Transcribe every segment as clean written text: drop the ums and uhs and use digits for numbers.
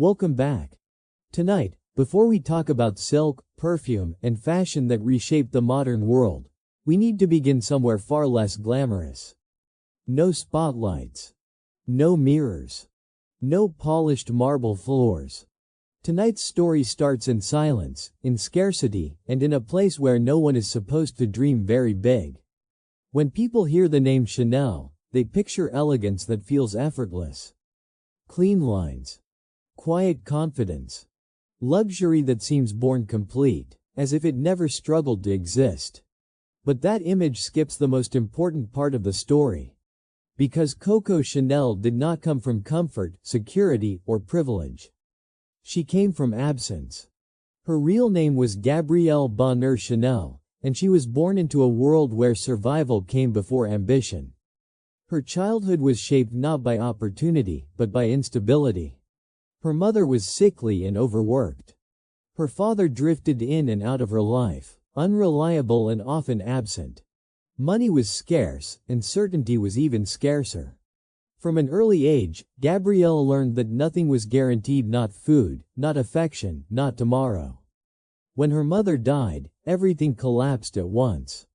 Welcome back. Tonight, before we talk about silk, perfume, and fashion that reshaped the modern world, we need to begin somewhere far less glamorous. No spotlights. No mirrors. No polished marble floors. Tonight's story starts in silence, in scarcity, and in a place where no one is supposed to dream very big. When people hear the name Chanel, they picture elegance that feels effortless. Clean lines. Quiet confidence. Luxury that seems born complete, as if it never struggled to exist. But that image skips the most important part of the story. Because Coco Chanel did not come from comfort, security, or privilege. She came from absence. Her real name was Gabrielle Bonheur Chanel, and she was born into a world where survival came before ambition. Her childhood was shaped not by opportunity, but by instability. Her mother was sickly and overworked. Her father drifted in and out of her life, unreliable and often absent. Money was scarce, and certainty was even scarcer. From an early age, Gabrielle learned that nothing was guaranteed, not food, not affection, not tomorrow. When her mother died, everything collapsed at once.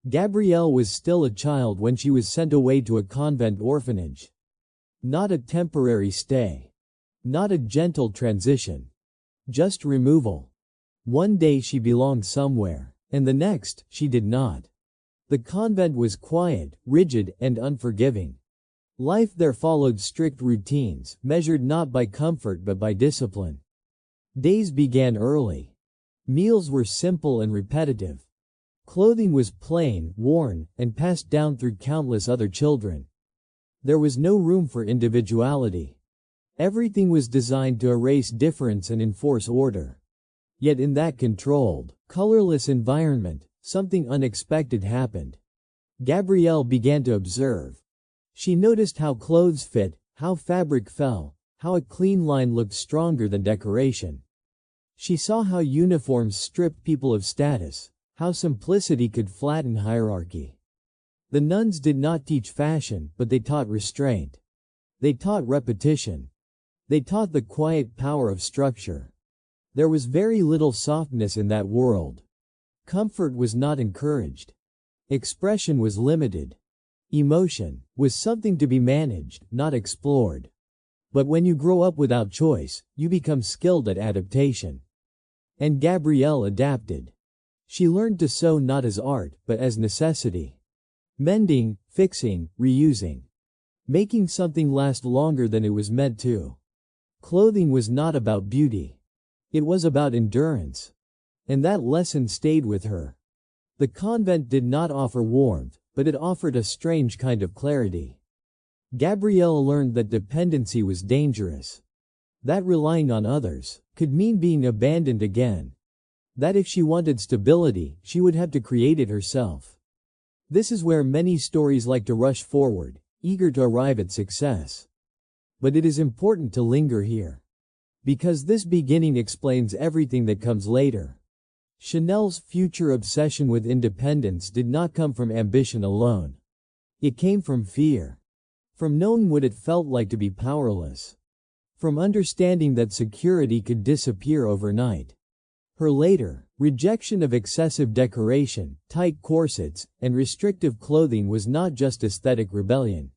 Gabrielle was still a child when she was sent away to a convent orphanage. Not a temporary stay. Not a gentle transition. Just removal. One day she belonged somewhere, and the next, she did not. The convent was quiet, rigid, and unforgiving. Life there followed strict routines, measured not by comfort but by discipline. Days began early. Meals were simple and repetitive. Clothing was plain, worn, and passed down through countless other children. There was no room for individuality. Everything was designed to erase difference and enforce order. Yet in that controlled, colorless environment, something unexpected happened. Gabrielle began to observe. She noticed how clothes fit, how fabric fell, how a clean line looked stronger than decoration. She saw how uniforms stripped people of status, how simplicity could flatten hierarchy. The nuns did not teach fashion, but they taught restraint. They taught repetition. They taught the quiet power of structure. There was very little softness in that world. Comfort was not encouraged. Expression was limited. Emotion was something to be managed, not explored. But when you grow up without choice, you become skilled at adaptation. And Gabrielle adapted. She learned to sew not as art, but as necessity. Mending, fixing, reusing. Making something last longer than it was meant to. Clothing was not about beauty. It was about endurance. And that lesson stayed with her. The convent did not offer warmth, but it offered a strange kind of clarity. Gabrielle learned that dependency was dangerous. That relying on others could mean being abandoned again. That if she wanted stability, she would have to create it herself. This is where many stories like to rush forward, eager to arrive at success. But it is important to linger here. Because this beginning explains everything that comes later. Chanel's future obsession with independence did not come from ambition alone. It came from fear. From knowing what it felt like to be powerless. From understanding that security could disappear overnight. Her later rejection of excessive decoration, tight corsets, and restrictive clothing was not just aesthetic rebellion.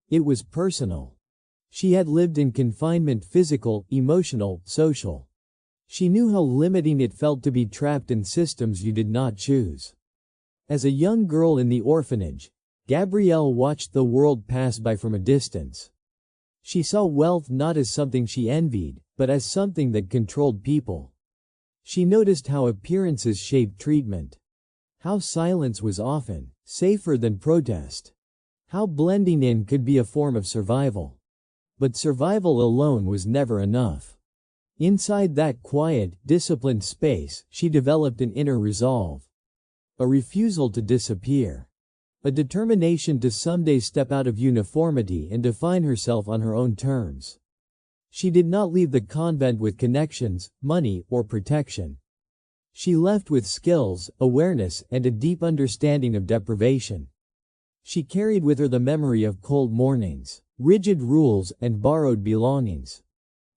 It was personal. She had lived in confinement, physical, emotional, social. She knew how limiting it felt to be trapped in systems you did not choose. As a young girl in the orphanage, Gabrielle watched the world pass by from a distance. She saw wealth not as something she envied, but as something that controlled people. She noticed how appearances shaped treatment. How silence was often safer than protest. How blending in could be a form of survival. But survival alone was never enough. Inside that quiet, disciplined space, she developed an inner resolve. A refusal to disappear. A determination to someday step out of uniformity and define herself on her own terms. She did not leave the convent with connections, money, or protection. She left with skills, awareness, and a deep understanding of deprivation. She carried with her the memory of cold mornings, rigid rules, and borrowed belongings.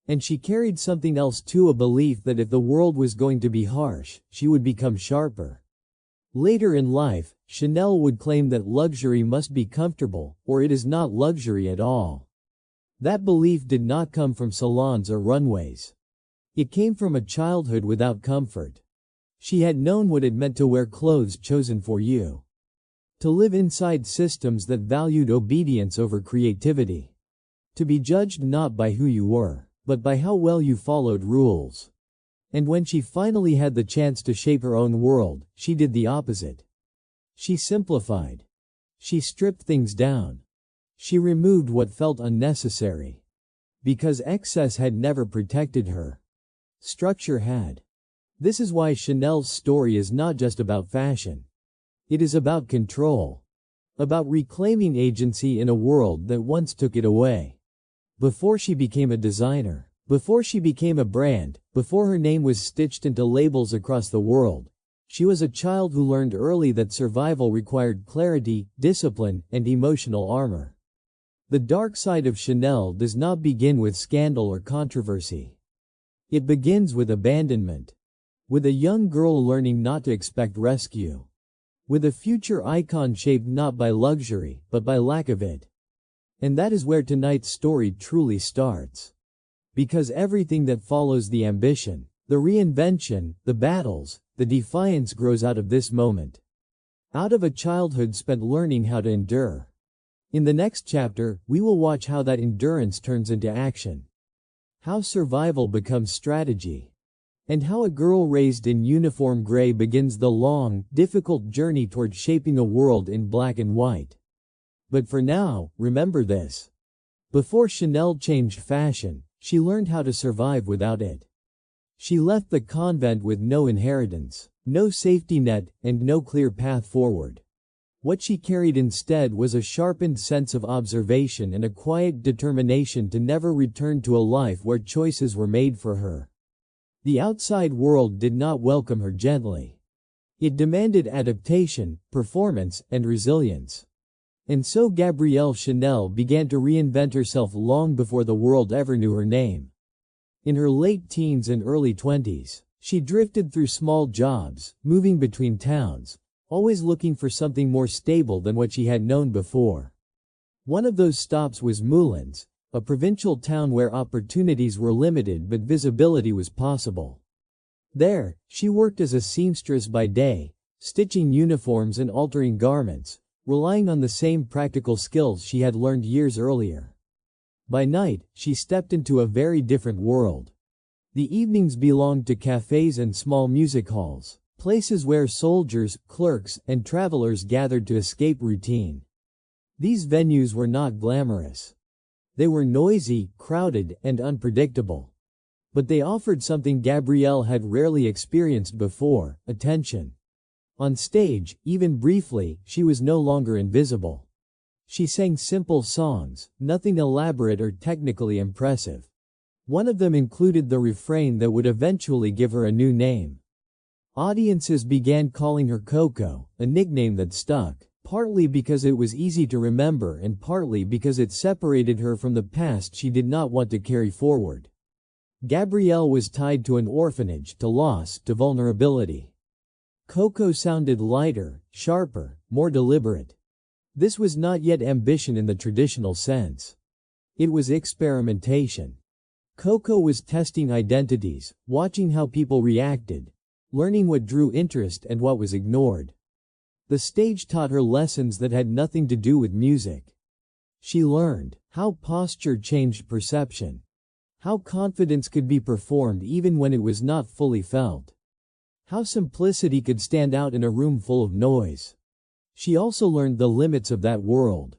And she carried something else too, a belief that if the world was going to be harsh, she would become sharper. Later in life, Chanel would claim that luxury must be comfortable, or it is not luxury at all. That belief did not come from salons or runways. It came from a childhood without comfort. She had known what it meant to wear clothes chosen for you. To live inside systems that valued obedience over creativity. To be judged not by who you were, but by how well you followed rules. And when she finally had the chance to shape her own world, she did the opposite. She simplified. She stripped things down. She removed what felt unnecessary. Because excess had never protected her. Structure had. This is why Chanel's story is not just about fashion. It is about control. About reclaiming agency in a world that once took it away. Before she became a designer, before she became a brand, before her name was stitched into labels across the world, she was a child who learned early that survival required clarity, discipline, and emotional armor. The dark side of Chanel does not begin with scandal or controversy. It begins with abandonment. With a young girl learning not to expect rescue. With a future icon shaped not by luxury, but by lack of it. And that is where tonight's story truly starts. Because everything that follows, the ambition, the reinvention, the battles, the defiance, grows out of this moment. Out of a childhood spent learning how to endure. In the next chapter, we will watch how that endurance turns into action. How survival becomes strategy. And how a girl raised in uniform gray begins the long, difficult journey toward shaping a world in black and white. But for now, remember this. Before Chanel changed fashion, she learned how to survive without it. She left the convent with no inheritance, no safety net, and no clear path forward. What she carried instead was a sharpened sense of observation and a quiet determination to never return to a life where choices were made for her. The outside world did not welcome her gently. It demanded adaptation, performance, and resilience. And so Gabrielle Chanel began to reinvent herself long before the world ever knew her name. In her late teens and early 20s, she drifted through small jobs, moving between towns, always looking for something more stable than what she had known before. One of those stops was Moulins, a provincial town where opportunities were limited but visibility was possible. There, she worked as a seamstress by day, stitching uniforms and altering garments, relying on the same practical skills she had learned years earlier. By night, she stepped into a very different world. The evenings belonged to cafes and small music halls, places where soldiers, clerks, and travelers gathered to escape routine. These venues were not glamorous. They were noisy, crowded, and unpredictable. But they offered something Gabrielle had rarely experienced before: attention. On stage, even briefly, she was no longer invisible. She sang simple songs, nothing elaborate or technically impressive. One of them included the refrain that would eventually give her a new name. Audiences began calling her Coco, a nickname that stuck, partly because it was easy to remember and partly because it separated her from the past she did not want to carry forward. Gabrielle was tied to an orphanage, to loss, to vulnerability. Coco sounded lighter, sharper, more deliberate. This was not yet ambition in the traditional sense. It was experimentation. Coco was testing identities, watching how people reacted, learning what drew interest and what was ignored. The stage taught her lessons that had nothing to do with music. She learned how posture changed perception, how confidence could be performed even when it was not fully felt, how simplicity could stand out in a room full of noise. She also learned the limits of that world.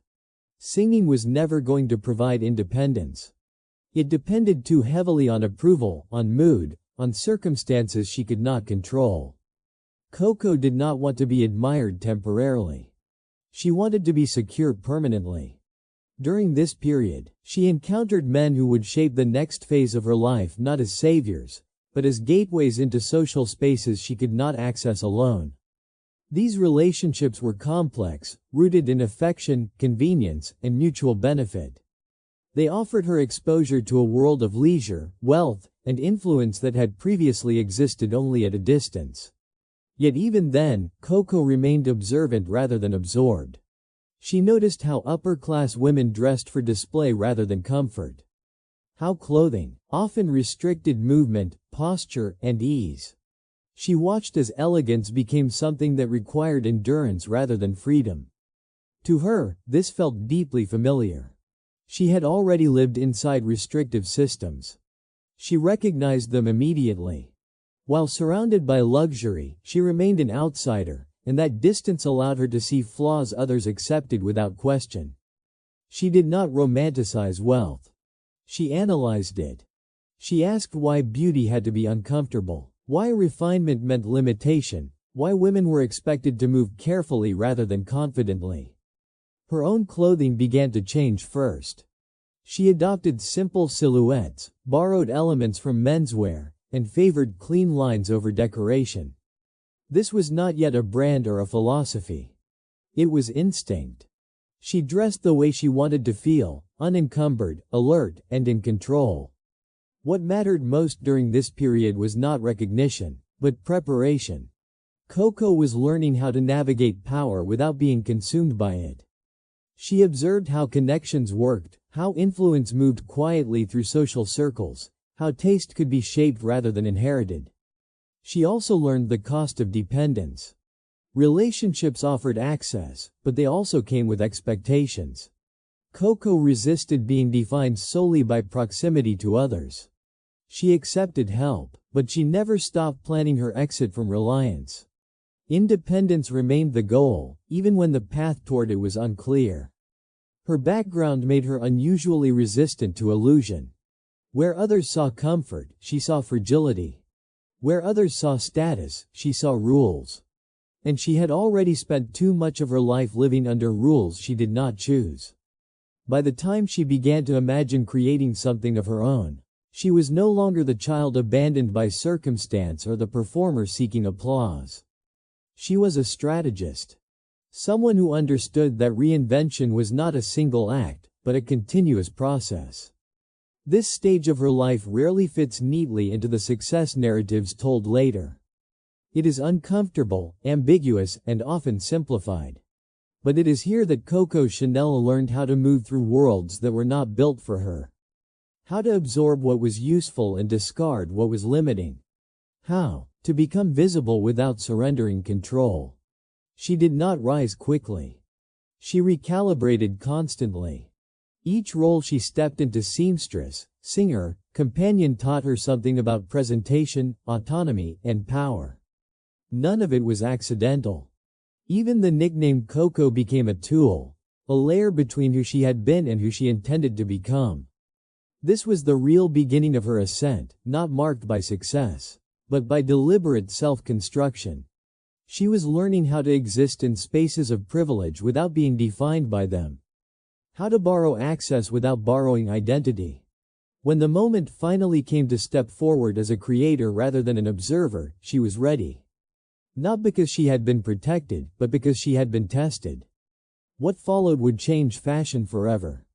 Singing was never going to provide independence. It depended too heavily on approval, on mood, on circumstances she could not control. Coco did not want to be admired temporarily. She wanted to be secure permanently. During this period, she encountered men who would shape the next phase of her life not as saviors, but as gateways into social spaces she could not access alone. These relationships were complex, rooted in affection, convenience, and mutual benefit. They offered her exposure to a world of leisure, wealth, and influence that had previously existed only at a distance. Yet even then, Coco remained observant rather than absorbed. She noticed how upper-class women dressed for display rather than comfort. How clothing often restricted movement, posture, and ease. She watched as elegance became something that required endurance rather than freedom. To her, this felt deeply familiar. She had already lived inside restrictive systems. She recognized them immediately. While surrounded by luxury, she remained an outsider, and that distance allowed her to see flaws others accepted without question. She did not romanticize wealth. She analyzed it. She asked why beauty had to be uncomfortable, why refinement meant limitation, why women were expected to move carefully rather than confidently. Her own clothing began to change first. She adopted simple silhouettes, borrowed elements from menswear, and favored clean lines over decoration. This was not yet a brand or a philosophy. It was instinct. She dressed the way she wanted to feel, unencumbered, alert, and in control. What mattered most during this period was not recognition, but preparation. Coco was learning how to navigate power without being consumed by it. She observed how connections worked, how influence moved quietly through social circles, how taste could be shaped rather than inherited. She also learned the cost of dependence. Relationships offered access, but they also came with expectations. Coco resisted being defined solely by proximity to others. She accepted help, but she never stopped planning her exit from reliance. Independence remained the goal, even when the path toward it was unclear. Her background made her unusually resistant to illusion. Where others saw comfort, she saw fragility. Where others saw status, she saw rules. And she had already spent too much of her life living under rules she did not choose. By the time she began to imagine creating something of her own, she was no longer the child abandoned by circumstance or the performer seeking applause. She was a strategist. Someone who understood that reinvention was not a single act, but a continuous process. This stage of her life rarely fits neatly into the success narratives told later. It is uncomfortable, ambiguous, and often simplified. But it is here that Coco Chanel learned how to move through worlds that were not built for her. How to absorb what was useful and discard what was limiting. How to become visible without surrendering control. She did not rise quickly. She recalibrated constantly. Each role she stepped into, seamstress, singer, companion, taught her something about presentation, autonomy, and power. None of it was accidental. Even the nickname Coco became a tool, a layer between who she had been and who she intended to become. This was the real beginning of her ascent, not marked by success, but by deliberate self-construction. She was learning how to exist in spaces of privilege without being defined by them. How to borrow access without borrowing identity. When the moment finally came to step forward as a creator rather than an observer, she was ready. Not because she had been protected, but because she had been tested. What followed would change fashion forever.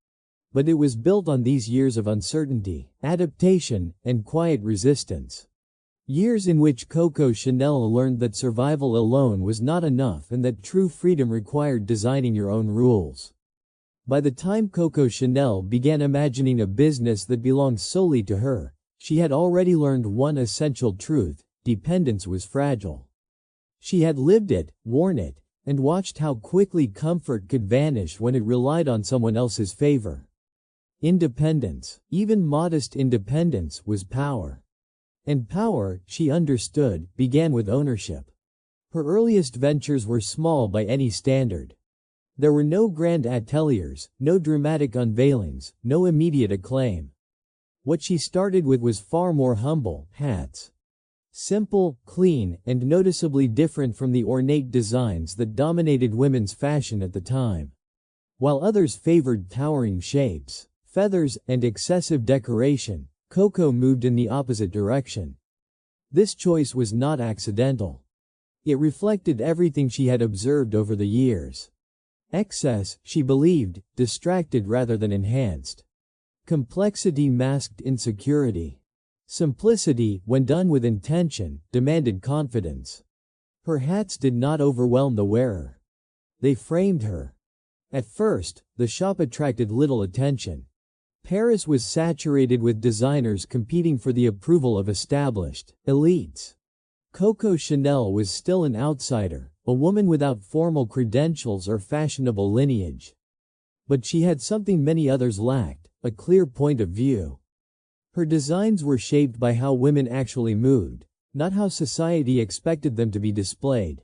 But it was built on these years of uncertainty, adaptation, and quiet resistance. Years in which Coco Chanel learned that survival alone was not enough and that true freedom required designing your own rules. By the time Coco Chanel began imagining a business that belonged solely to her, she had already learned one essential truth: dependence was fragile. She had lived it, worn it, and watched how quickly comfort could vanish when it relied on someone else's favor. Independence, even modest independence, was power. And power, she understood, began with ownership. Her earliest ventures were small by any standard. There were no grand ateliers, no dramatic unveilings, no immediate acclaim. What she started with was far more humble: hats. Simple, clean, and noticeably different from the ornate designs that dominated women's fashion at the time. While others favored towering shapes, feathers, and excessive decoration, Coco moved in the opposite direction. This choice was not accidental. It reflected everything she had observed over the years. Excess, she believed, distracted rather than enhanced. Complexity masked insecurity. Simplicity, when done with intention, demanded confidence. Her hats did not overwhelm the wearer. They framed her. At first, the shop attracted little attention. Paris was saturated with designers competing for the approval of established elites. Coco Chanel was still an outsider, a woman without formal credentials or fashionable lineage. But she had something many others lacked, a clear point of view. Her designs were shaped by how women actually moved, not how society expected them to be displayed.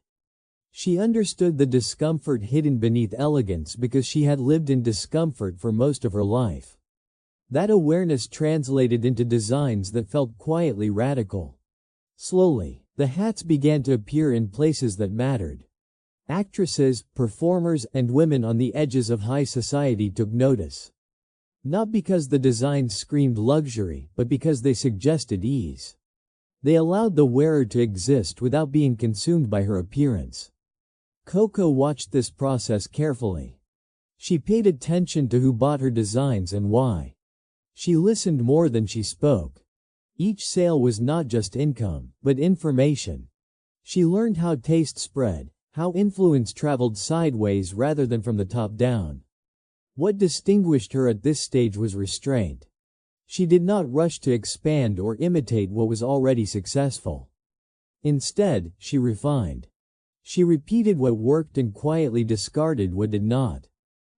She understood the discomfort hidden beneath elegance because she had lived in discomfort for most of her life. That awareness translated into designs that felt quietly radical. Slowly, the hats began to appear in places that mattered. Actresses, performers, and women on the edges of high society took notice. Not because the designs screamed luxury, but because they suggested ease. They allowed the wearer to exist without being consumed by her appearance. Coco watched this process carefully. She paid attention to who bought her designs and why. She listened more than she spoke. Each sale was not just income, but information. She learned how taste spread, how influence traveled sideways rather than from the top down. What distinguished her at this stage was restraint. She did not rush to expand or imitate what was already successful. Instead, she refined. She repeated what worked and quietly discarded what did not.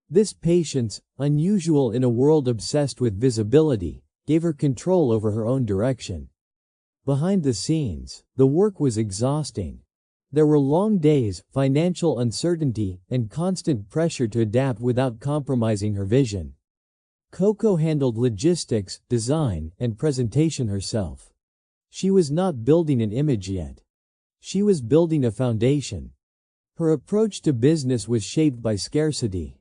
This patience, unusual in a world obsessed with visibility, gave her control over her own direction. Behind the scenes, the work was exhausting. There were long days, financial uncertainty, and constant pressure to adapt without compromising her vision. Coco handled logistics, design, and presentation herself. She was not building an image yet. She was building a foundation. Her approach to business was shaped by scarcity.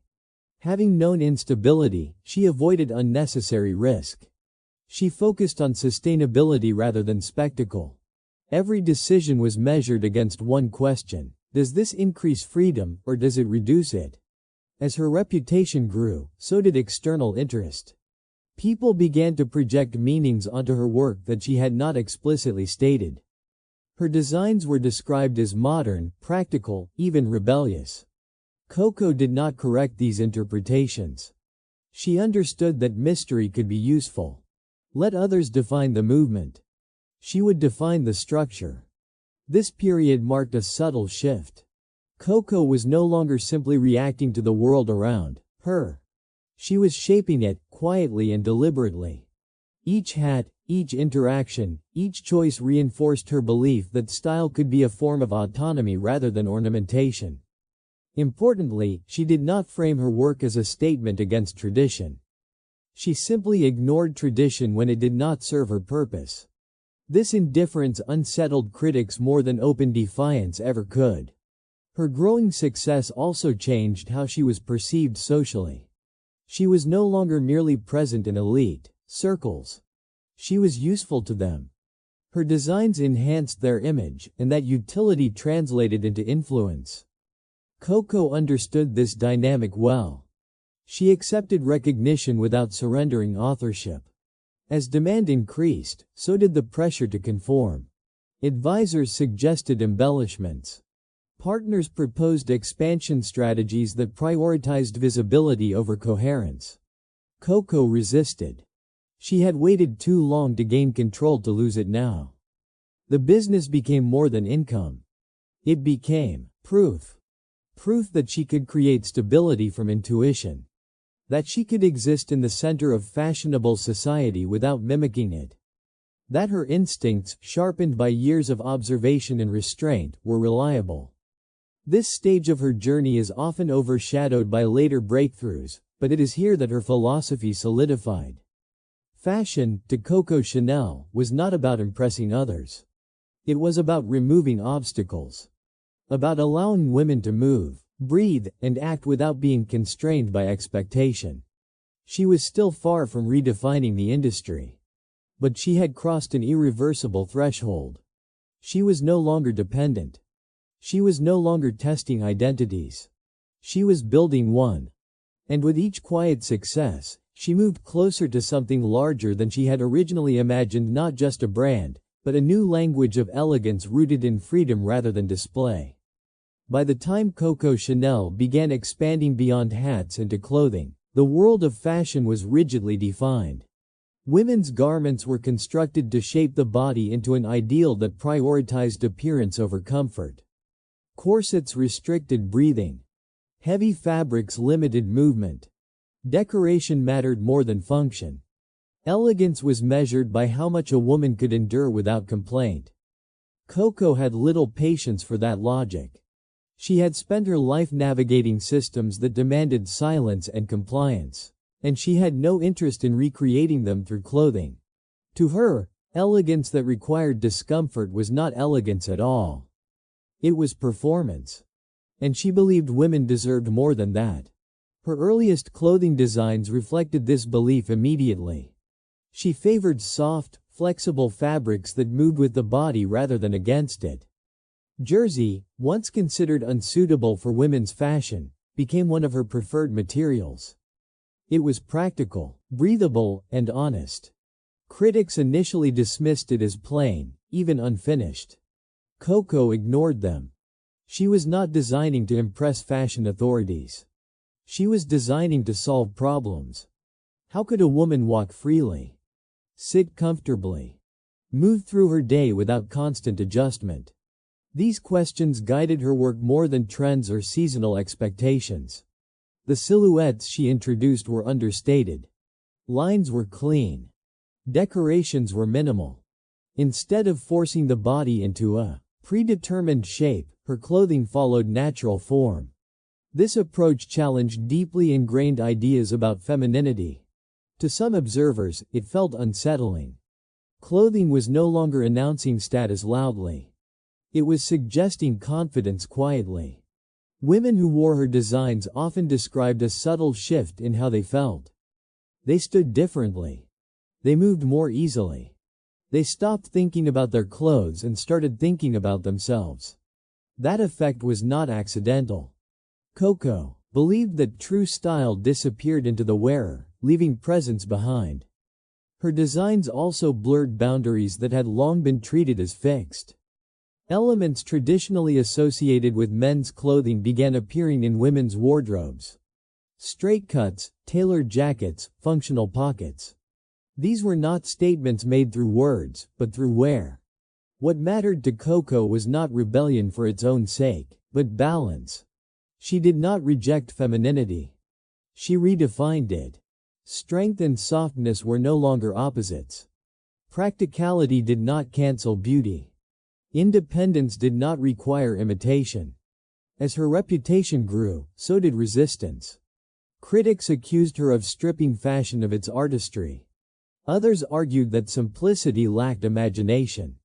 Having known instability, she avoided unnecessary risk. She focused on sustainability rather than spectacle. Every decision was measured against one question: does this increase freedom or does it reduce it? As her reputation grew, so did external interest. People began to project meanings onto her work that she had not explicitly stated. Her designs were described as modern, practical, even rebellious. Coco did not correct these interpretations. She understood that mystery could be useful. Let others define the movement. She would define the structure. This period marked a subtle shift. Coco was no longer simply reacting to the world around her. She was shaping it, quietly and deliberately. Each hat, each interaction, each choice reinforced her belief that style could be a form of autonomy rather than ornamentation. Importantly, she did not frame her work as a statement against tradition. She simply ignored tradition when it did not serve her purpose. This indifference unsettled critics more than open defiance ever could. Her growing success also changed how she was perceived socially. She was no longer merely present in elite circles. She was useful to them. Her designs enhanced their image, and that utility translated into influence. Coco understood this dynamic well. She accepted recognition without surrendering authorship. As demand increased, so did the pressure to conform. Advisors suggested embellishments. Partners proposed expansion strategies that prioritized visibility over coherence. Coco resisted. She had waited too long to gain control to lose it now. The business became more than income. It became proof. Proof that she could create stability from intuition. That she could exist in the center of fashionable society without mimicking it. That her instincts, sharpened by years of observation and restraint, were reliable. This stage of her journey is often overshadowed by later breakthroughs, but it is here that her philosophy solidified. Fashion, to Coco Chanel, was not about impressing others. It was about removing obstacles. About allowing women to move, breathe, and act without being constrained by expectation. She was still far from redefining the industry. But she had crossed an irreversible threshold. She was no longer dependent. She was no longer testing identities. She was building one. And with each quiet success, She moved closer to something larger than she had originally imagined, not just a brand, but a new language of elegance rooted in freedom rather than display. By the time Coco Chanel began expanding beyond hats into clothing, the world of fashion was rigidly defined. Women's garments were constructed to shape the body into an ideal that prioritized appearance over comfort. Corsets restricted breathing. Heavy fabrics limited movement. Decoration mattered more than function. Elegance was measured by how much a woman could endure without complaint. Coco had little patience for that logic. She had spent her life navigating systems that demanded silence and compliance, and she had no interest in recreating them through clothing. To her, elegance that required discomfort was not elegance at all. It was performance. And she believed women deserved more than that. Her earliest clothing designs reflected this belief immediately. She favored soft, flexible fabrics that moved with the body rather than against it. Jersey, once considered unsuitable for women's fashion, became one of her preferred materials. It was practical, breathable, and honest. Critics initially dismissed it as plain, even unfinished. Coco ignored them. She was not designing to impress fashion authorities. She was designing to solve problems. How could a woman walk freely, sit comfortably, move through her day without constant adjustment? These questions guided her work more than trends or seasonal expectations. The silhouettes she introduced were understated. Lines were clean. Decorations were minimal. Instead of forcing the body into a predetermined shape, her clothing followed natural form. This approach challenged deeply ingrained ideas about femininity. To some observers, it felt unsettling. Clothing was no longer announcing status loudly. It was suggesting confidence quietly. Women who wore her designs often described a subtle shift in how they felt. They stood differently. They moved more easily. They stopped thinking about their clothes and started thinking about themselves. That effect was not accidental. Coco believed that true style disappeared into the wearer, leaving presence behind. Her designs also blurred boundaries that had long been treated as fixed. Elements traditionally associated with men's clothing began appearing in women's wardrobes. Straight cuts, tailored jackets, functional pockets. These were not statements made through words, but through wear. What mattered to Coco was not rebellion for its own sake, but balance. She did not reject femininity. She redefined it. Strength and softness were no longer opposites. Practicality did not cancel beauty. Independence did not require imitation. As her reputation grew, so did resistance. Critics accused her of stripping fashion of its artistry. Others argued that simplicity lacked imagination.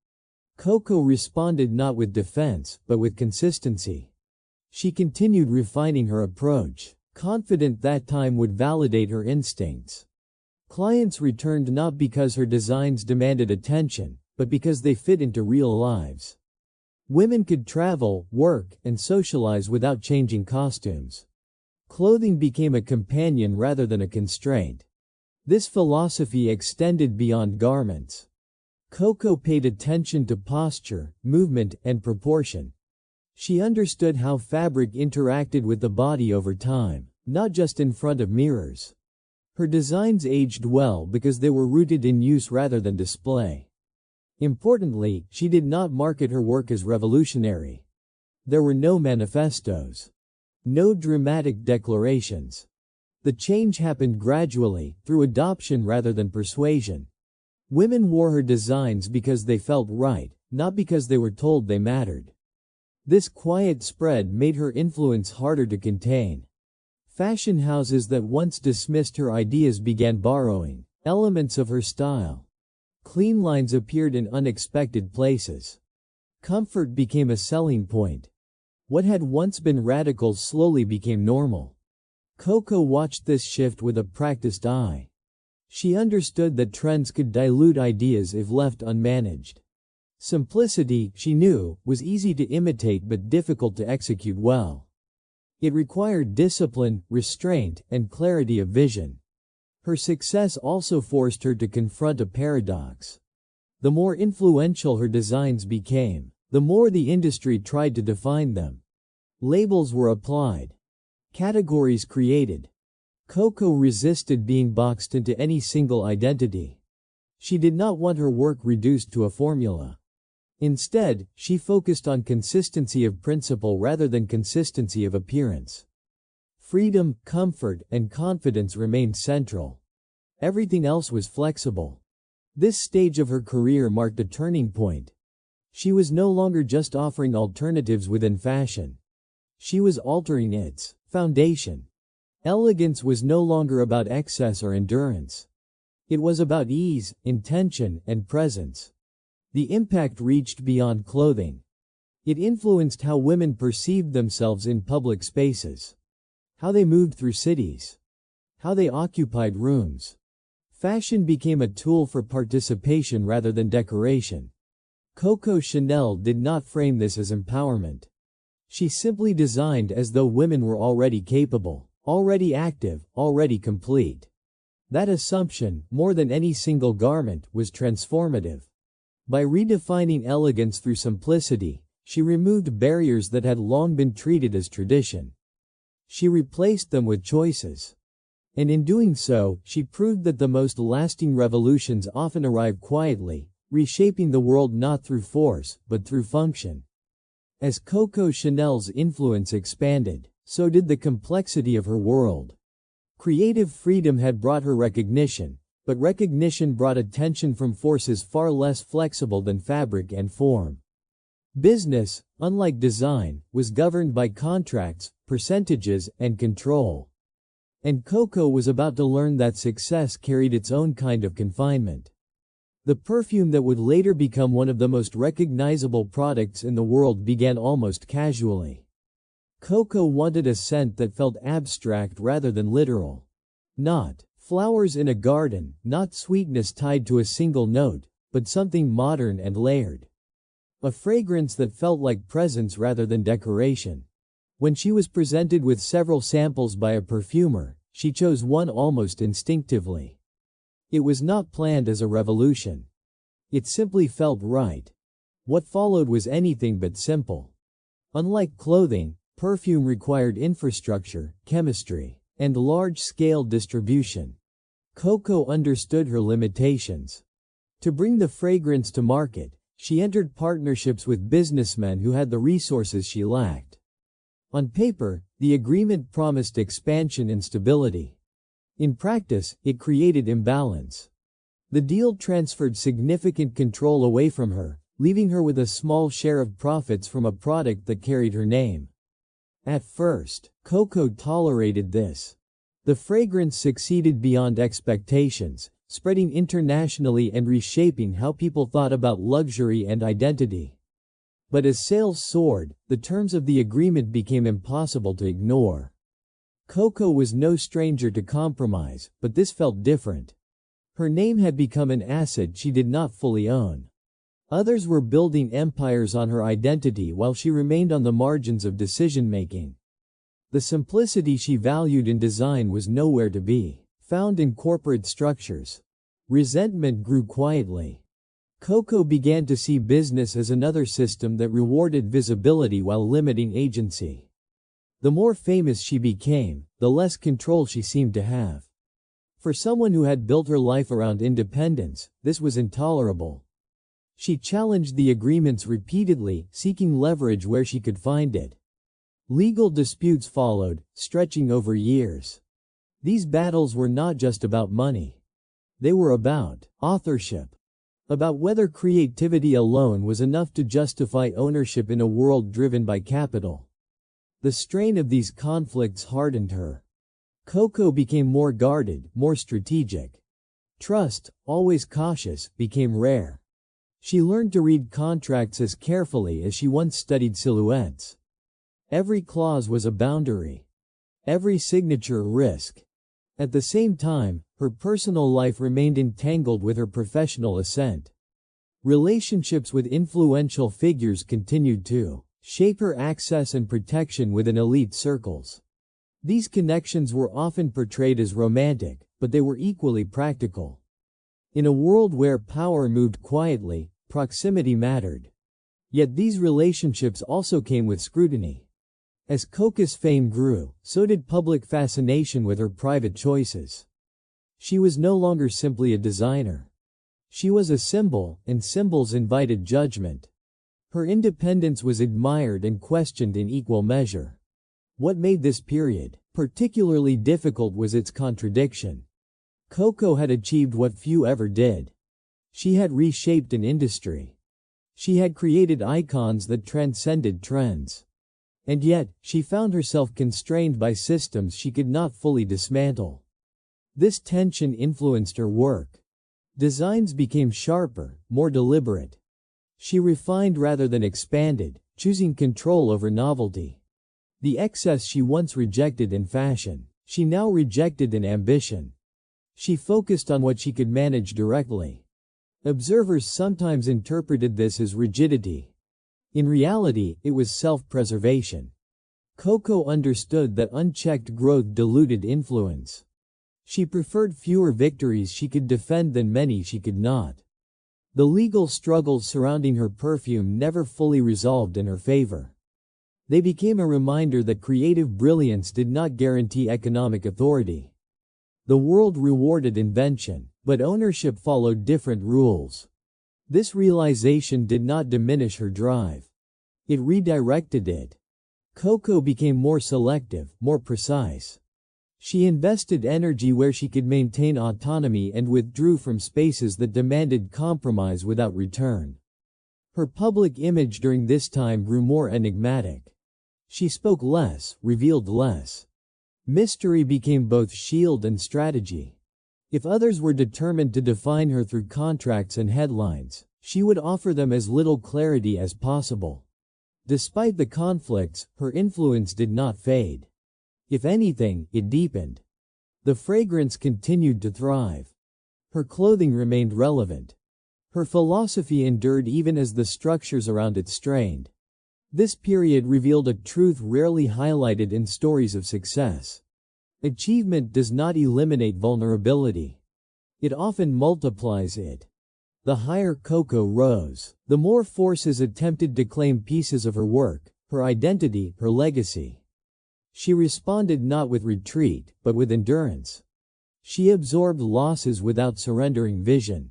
Coco responded not with defense, but with consistency. She continued refining her approach, confident that time would validate her instincts. Clients returned not because her designs demanded attention, but because they fit into real lives. Women could travel, work, and socialize without changing costumes. Clothing became a companion rather than a constraint. This philosophy extended beyond garments. Coco paid attention to posture, movement, and proportion. She understood how fabric interacted with the body over time, not just in front of mirrors. Her designs aged well because they were rooted in use rather than display. Importantly, she did not market her work as revolutionary. There were no manifestos. No dramatic declarations. The change happened gradually, through adoption rather than persuasion. Women wore her designs because they felt right, not because they were told they mattered. This quiet spread made her influence harder to contain. Fashion houses that once dismissed her ideas began borrowing elements of her style. Clean lines appeared in unexpected places. Comfort became a selling point. What had once been radical slowly became normal. Coco watched this shift with a practiced eye. She understood that trends could dilute ideas if left unmanaged. Simplicity, she knew, was easy to imitate but difficult to execute well. It required discipline, restraint, and clarity of vision. Her success also forced her to confront a paradox. The more influential her designs became, the more the industry tried to define them. Labels were applied. Categories created. Coco resisted being boxed into any single identity. She did not want her work reduced to a formula. Instead, she focused on consistency of principle rather than consistency of appearance. Freedom, comfort, and confidence remained central. Everything else was flexible. This stage of her career marked a turning point. She was no longer just offering alternatives within fashion. She was altering its foundation. Elegance was no longer about excess or endurance. It was about ease, intention, and presence. The impact reached beyond clothing. It influenced how women perceived themselves in public spaces, how they moved through cities, how they occupied rooms. Fashion became a tool for participation rather than decoration. Coco Chanel did not frame this as empowerment. She simply designed as though women were already capable, already active, already complete. That assumption, more than any single garment, was transformative. By redefining elegance through simplicity, she removed barriers that had long been treated as tradition. She replaced them with choices. And in doing so, she proved that the most lasting revolutions often arrive quietly, reshaping the world not through force, but through function. As Coco Chanel's influence expanded, so did the complexity of her world. Creative freedom had brought her recognition, but recognition brought attention from forces far less flexible than fabric and form. Business, unlike design, was governed by contracts, percentages, and control. And Coco was about to learn that success carried its own kind of confinement. The perfume that would later become one of the most recognizable products in the world began almost casually. Coco wanted a scent that felt abstract rather than literal. Not flowers in a garden, not sweetness tied to a single note, but something modern and layered. A fragrance that felt like presence rather than decoration. When she was presented with several samples by a perfumer, she chose one almost instinctively. It was not planned as a revolution. It simply felt right. What followed was anything but simple. Unlike clothing, perfume required infrastructure, chemistry, and large-scale distribution. Coco understood her limitations. To bring the fragrance to market, she entered partnerships with businessmen who had the resources she lacked. On paper, the agreement promised expansion and stability. In practice, it created imbalance. The deal transferred significant control away from her, leaving her with a small share of profits from a product that carried her name. At first, Coco tolerated this. The fragrance succeeded beyond expectations, spreading internationally and reshaping how people thought about luxury and identity. But as sales soared, the terms of the agreement became impossible to ignore. Coco was no stranger to compromise, but this felt different. Her name had become an asset she did not fully own. Others were building empires on her identity while she remained on the margins of decision-making. The simplicity she valued in design was nowhere to be found in corporate structures. Resentment grew quietly. Coco began to see business as another system that rewarded visibility while limiting agency. The more famous she became, the less control she seemed to have. For someone who had built her life around independence, this was intolerable. She challenged the agreements repeatedly, seeking leverage where she could find it. Legal disputes followed, stretching over years. These battles were not just about money. They were about authorship. About whether creativity alone was enough to justify ownership in a world driven by capital. The strain of these conflicts hardened her. Coco became more guarded, more strategic. Trust, always cautious, became rare. She learned to read contracts as carefully as she once studied silhouettes. Every clause was a boundary. Every signature a risk. At the same time, her personal life remained entangled with her professional ascent. Relationships with influential figures continued to shape her access and protection within elite circles. These connections were often portrayed as romantic, but they were equally practical. In a world where power moved quietly, proximity mattered. Yet these relationships also came with scrutiny. As Coco's fame grew, so did public fascination with her private choices. She was no longer simply a designer. She was a symbol, and symbols invited judgment. Her independence was admired and questioned in equal measure. What made this period particularly difficult was its contradiction. Coco had achieved what few ever did. She had reshaped an industry. She had created icons that transcended trends. And yet, she found herself constrained by systems she could not fully dismantle. This tension influenced her work. Designs became sharper, more deliberate. She refined rather than expanded, choosing control over novelty. The excess she once rejected in fashion, she now rejected in ambition. She focused on what she could manage directly. Observers sometimes interpreted this as rigidity. In reality, it was self-preservation. Coco understood that unchecked growth diluted influence. She preferred fewer victories she could defend than many she could not. The legal struggles surrounding her perfume never fully resolved in her favor. They became a reminder that creative brilliance did not guarantee economic authority. The world rewarded invention, but ownership followed different rules. This realization did not diminish her drive. It redirected it. Coco became more selective, more precise. She invested energy where she could maintain autonomy and withdrew from spaces that demanded compromise without return. Her public image during this time grew more enigmatic. She spoke less, revealed less. Mystery became both shield and strategy. If others were determined to define her through contracts and headlines, she would offer them as little clarity as possible. Despite the conflicts, her influence did not fade. If anything, it deepened. The fragrance continued to thrive. Her clothing remained relevant. Her philosophy endured even as the structures around it strained. This period revealed a truth rarely highlighted in stories of success. Achievement does not eliminate vulnerability. It often multiplies it. The higher Coco rose, the more forces attempted to claim pieces of her work, her identity, her legacy. She responded not with retreat, but with endurance. She absorbed losses without surrendering vision.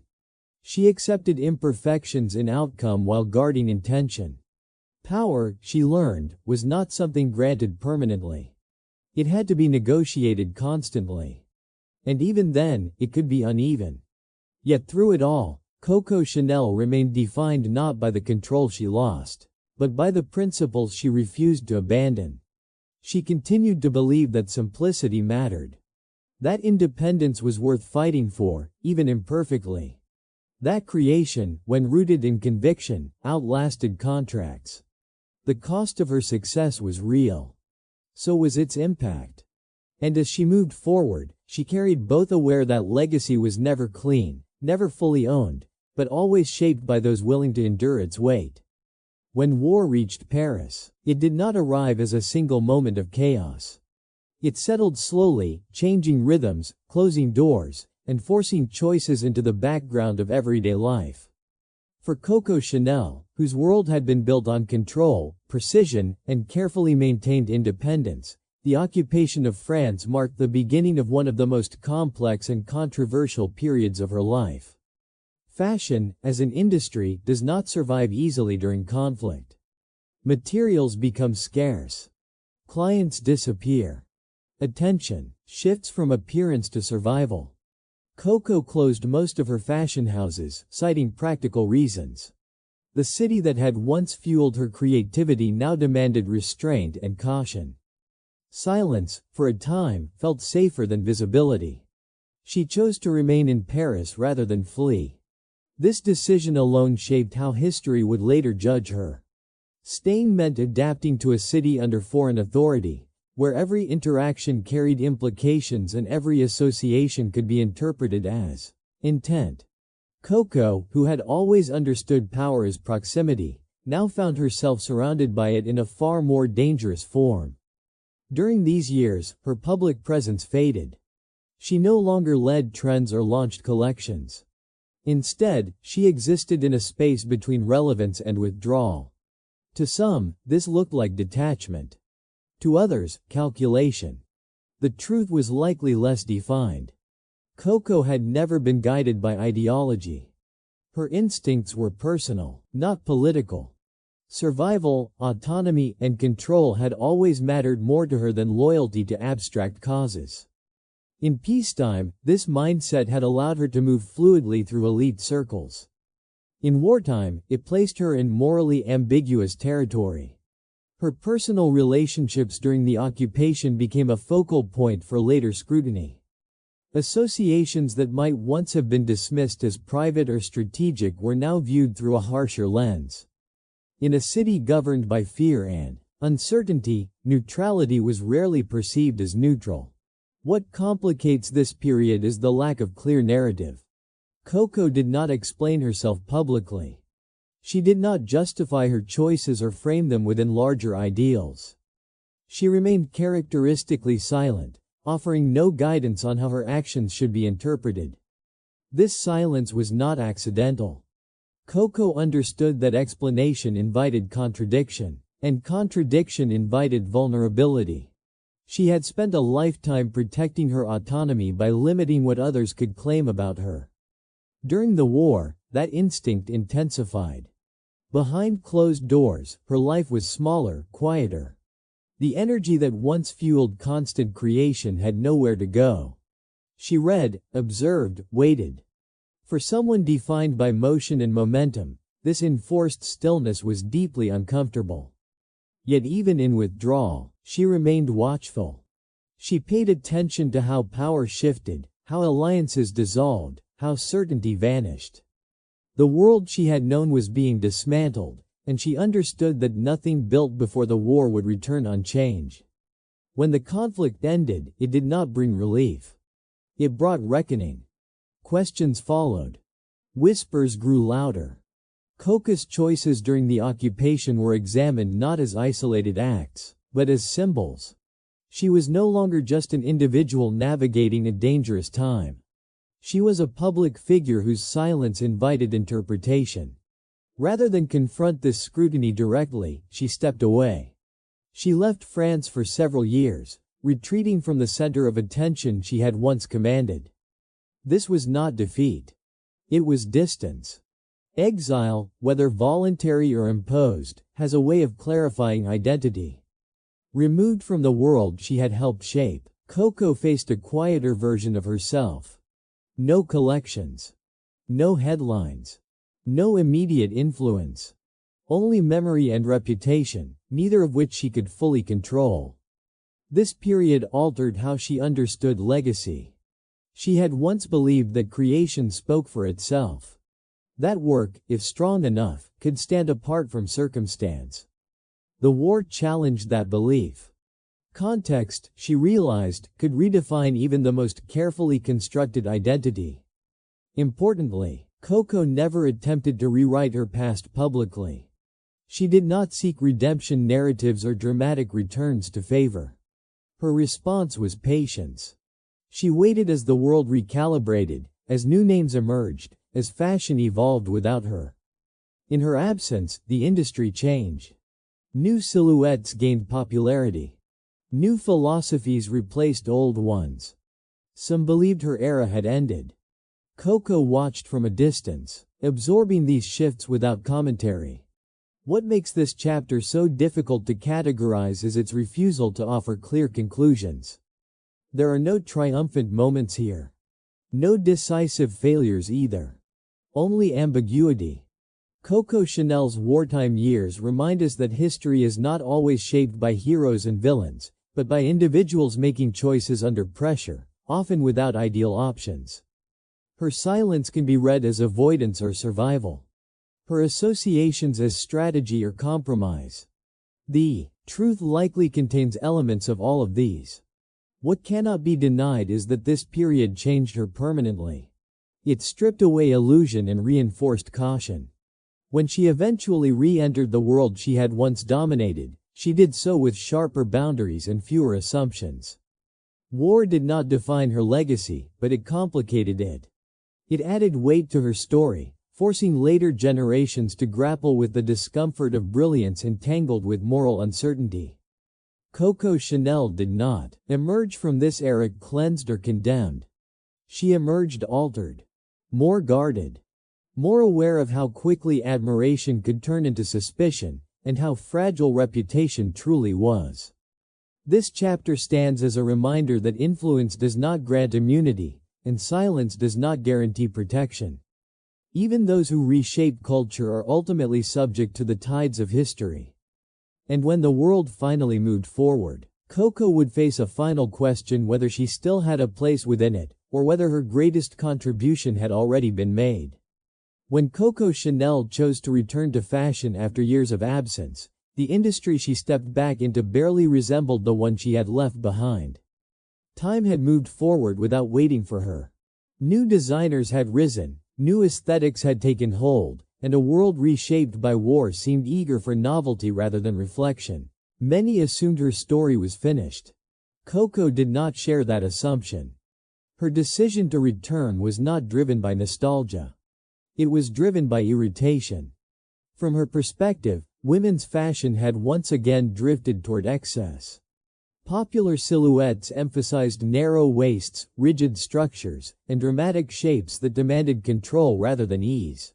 She accepted imperfections in outcome while guarding intention. Power, she learned, was not something granted permanently. It had to be negotiated constantly. And even then, it could be uneven. Yet through it all, Coco Chanel remained defined not by the control she lost, but by the principles she refused to abandon. She continued to believe that simplicity mattered. That independence was worth fighting for, even imperfectly. That creation, when rooted in conviction, outlasted contracts. The cost of her success was real. So was its impact. And as she moved forward, she carried both, aware that legacy was never clean, never fully owned, but always shaped by those willing to endure its weight. When war reached Paris, it did not arrive as a single moment of chaos. It settled slowly, changing rhythms, closing doors, and forcing choices into the background of everyday life. For Coco Chanel, whose world had been built on control, precision, and carefully maintained independence, the occupation of France marked the beginning of one of the most complex and controversial periods of her life. Fashion, as an industry, does not survive easily during conflict. Materials become scarce. Clients disappear. Attention shifts from appearance to survival. Coco closed most of her fashion houses, citing practical reasons. The city that had once fueled her creativity now demanded restraint and caution. Silence, for a time, felt safer than visibility. She chose to remain in Paris rather than flee. This decision alone shaped how history would later judge her. Staying meant adapting to a city under foreign authority, where every interaction carried implications and every association could be interpreted as intent. Coco, who had always understood power as proximity, now found herself surrounded by it in a far more dangerous form. During these years, her public presence faded. She no longer led trends or launched collections. Instead, she existed in a space between relevance and withdrawal. To some, this looked like detachment. To others, calculation. The truth was likely less defined. Coco had never been guided by ideology. Her instincts were personal, not political. Survival, autonomy, and control had always mattered more to her than loyalty to abstract causes. In peacetime, this mindset had allowed her to move fluidly through elite circles. In wartime, it placed her in morally ambiguous territory. Her personal relationships during the occupation became a focal point for later scrutiny. Associations that might once have been dismissed as private or strategic were now viewed through a harsher lens. In a city governed by fear and uncertainty, neutrality was rarely perceived as neutral. What complicates this period is the lack of clear narrative. Coco did not explain herself publicly. She did not justify her choices or frame them within larger ideals. She remained characteristically silent, offering no guidance on how her actions should be interpreted. This silence was not accidental. Coco understood that explanation invited contradiction, and contradiction invited vulnerability. She had spent a lifetime protecting her autonomy by limiting what others could claim about her. During the war, that instinct intensified. Behind closed doors, her life was smaller, quieter. The energy that once fueled constant creation had nowhere to go. She read, observed, waited. For someone defined by motion and momentum, this enforced stillness was deeply uncomfortable. Yet even in withdrawal, she remained watchful. She paid attention to how power shifted, how alliances dissolved, how certainty vanished. The world she had known was being dismantled, and she understood that nothing built before the war would return unchanged. When the conflict ended, it did not bring relief. It brought reckoning. Questions followed. Whispers grew louder. Coco's choices during the occupation were examined not as isolated acts, but as symbols. She was no longer just an individual navigating a dangerous time. She was a public figure whose silence invited interpretation. Rather than confront this scrutiny directly, she stepped away. She left France for several years, retreating from the center of attention she had once commanded. This was not defeat. It was distance. Exile, whether voluntary or imposed, has a way of clarifying identity. Removed from the world she had helped shape, Coco faced a quieter version of herself. No collections. No headlines. No immediate influence. Only memory and reputation, neither of which she could fully control. This period altered how she understood legacy. She had once believed that creation spoke for itself. That work, if strong enough, could stand apart from circumstance. The war challenged that belief. Context, she realized, could redefine even the most carefully constructed identity. Importantly, Coco never attempted to rewrite her past publicly. She did not seek redemption narratives or dramatic returns to favor. Her response was patience. She waited as the world recalibrated, as new names emerged, as fashion evolved without her. In her absence, the industry changed. New silhouettes gained popularity. New philosophies replaced old ones. Some believed her era had ended. Coco watched from a distance, absorbing these shifts without commentary. What makes this chapter so difficult to categorize is its refusal to offer clear conclusions. There are no triumphant moments here. No decisive failures either. Only ambiguity. Coco Chanel's wartime years remind us that history is not always shaped by heroes and villains, but by individuals making choices under pressure, often without ideal options. Her silence can be read as avoidance or survival. Her associations as strategy or compromise. The truth likely contains elements of all of these. What cannot be denied is that this period changed her permanently. It stripped away illusion and reinforced caution. When she eventually re-entered the world she had once dominated, she did so with sharper boundaries and fewer assumptions. War did not define her legacy, but it complicated it. It added weight to her story, forcing later generations to grapple with the discomfort of brilliance entangled with moral uncertainty. Coco Chanel did not emerge from this era cleansed or condemned. She emerged altered, more guarded, more aware of how quickly admiration could turn into suspicion, and how fragile reputation truly was. This chapter stands as a reminder that influence does not grant immunity, and silence does not guarantee protection. Even those who reshape culture are ultimately subject to the tides of history. And when the world finally moved forward, Coco would face a final question whether she still had a place within it, or whether her greatest contribution had already been made. When Coco Chanel chose to return to fashion after years of absence, the industry she stepped back into barely resembled the one she had left behind. Time had moved forward without waiting for her. New designers had risen, new aesthetics had taken hold, and a world reshaped by war seemed eager for novelty rather than reflection. Many assumed her story was finished. Coco did not share that assumption. Her decision to return was not driven by nostalgia. It was driven by irritation. From her perspective, women's fashion had once again drifted toward excess. Popular silhouettes emphasized narrow waists, rigid structures, and dramatic shapes that demanded control rather than ease.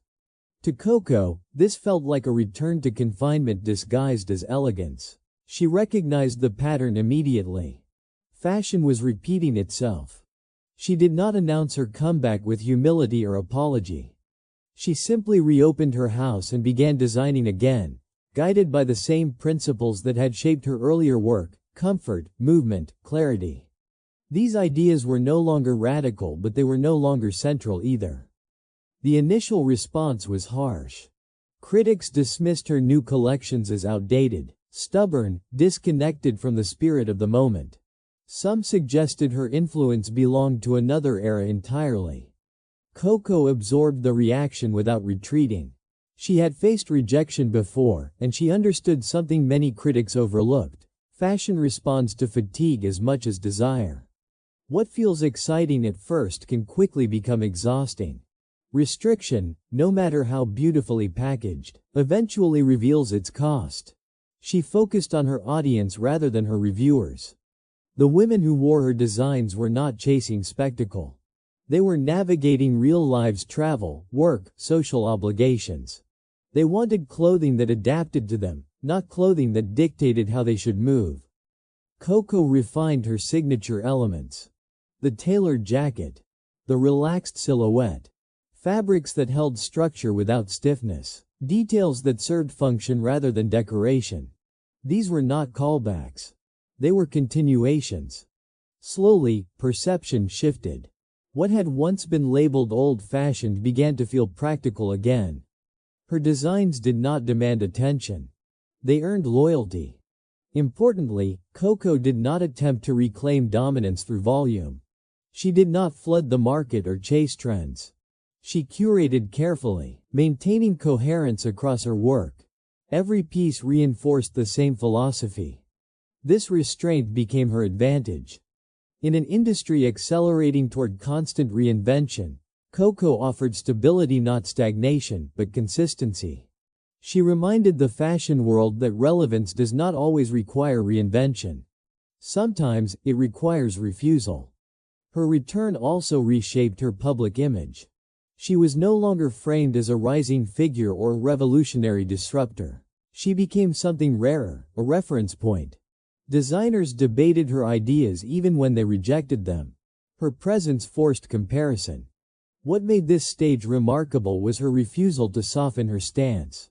To Coco, this felt like a return to confinement disguised as elegance. She recognized the pattern immediately. Fashion was repeating itself. She did not announce her comeback with humility or apology. She simply reopened her house and began designing again, guided by the same principles that had shaped her earlier work: comfort, movement, clarity. These ideas were no longer radical, but they were no longer central either. The initial response was harsh. Critics dismissed her new collections as outdated, stubborn, disconnected from the spirit of the moment. Some suggested her influence belonged to another era entirely. Coco absorbed the reaction without retreating. She had faced rejection before, and she understood something many critics overlooked: fashion responds to fatigue as much as desire. What feels exciting at first can quickly become exhausting. Restriction, no matter how beautifully packaged, eventually reveals its cost. She focused on her audience rather than her reviewers. The women who wore her designs were not chasing spectacle. They were navigating real lives: travel, work, social obligations. They wanted clothing that adapted to them, not clothing that dictated how they should move. Coco refined her signature elements: the tailored jacket, the relaxed silhouette, fabrics that held structure without stiffness, details that served function rather than decoration. These were not callbacks. They were continuations. Slowly, perception shifted. What had once been labeled old-fashioned began to feel practical again. Her designs did not demand attention. They earned loyalty. Importantly, Coco did not attempt to reclaim dominance through volume. She did not flood the market or chase trends. She curated carefully, maintaining coherence across her work. Every piece reinforced the same philosophy. This restraint became her advantage. In an industry accelerating toward constant reinvention, Coco offered stability, not stagnation, but consistency. She reminded the fashion world that relevance does not always require reinvention. Sometimes, it requires refusal. Her return also reshaped her public image. She was no longer framed as a rising figure or a revolutionary disruptor. She became something rarer, a reference point. Designers debated her ideas even when they rejected them. Her presence forced comparison. What made this stage remarkable was her refusal to soften her stance.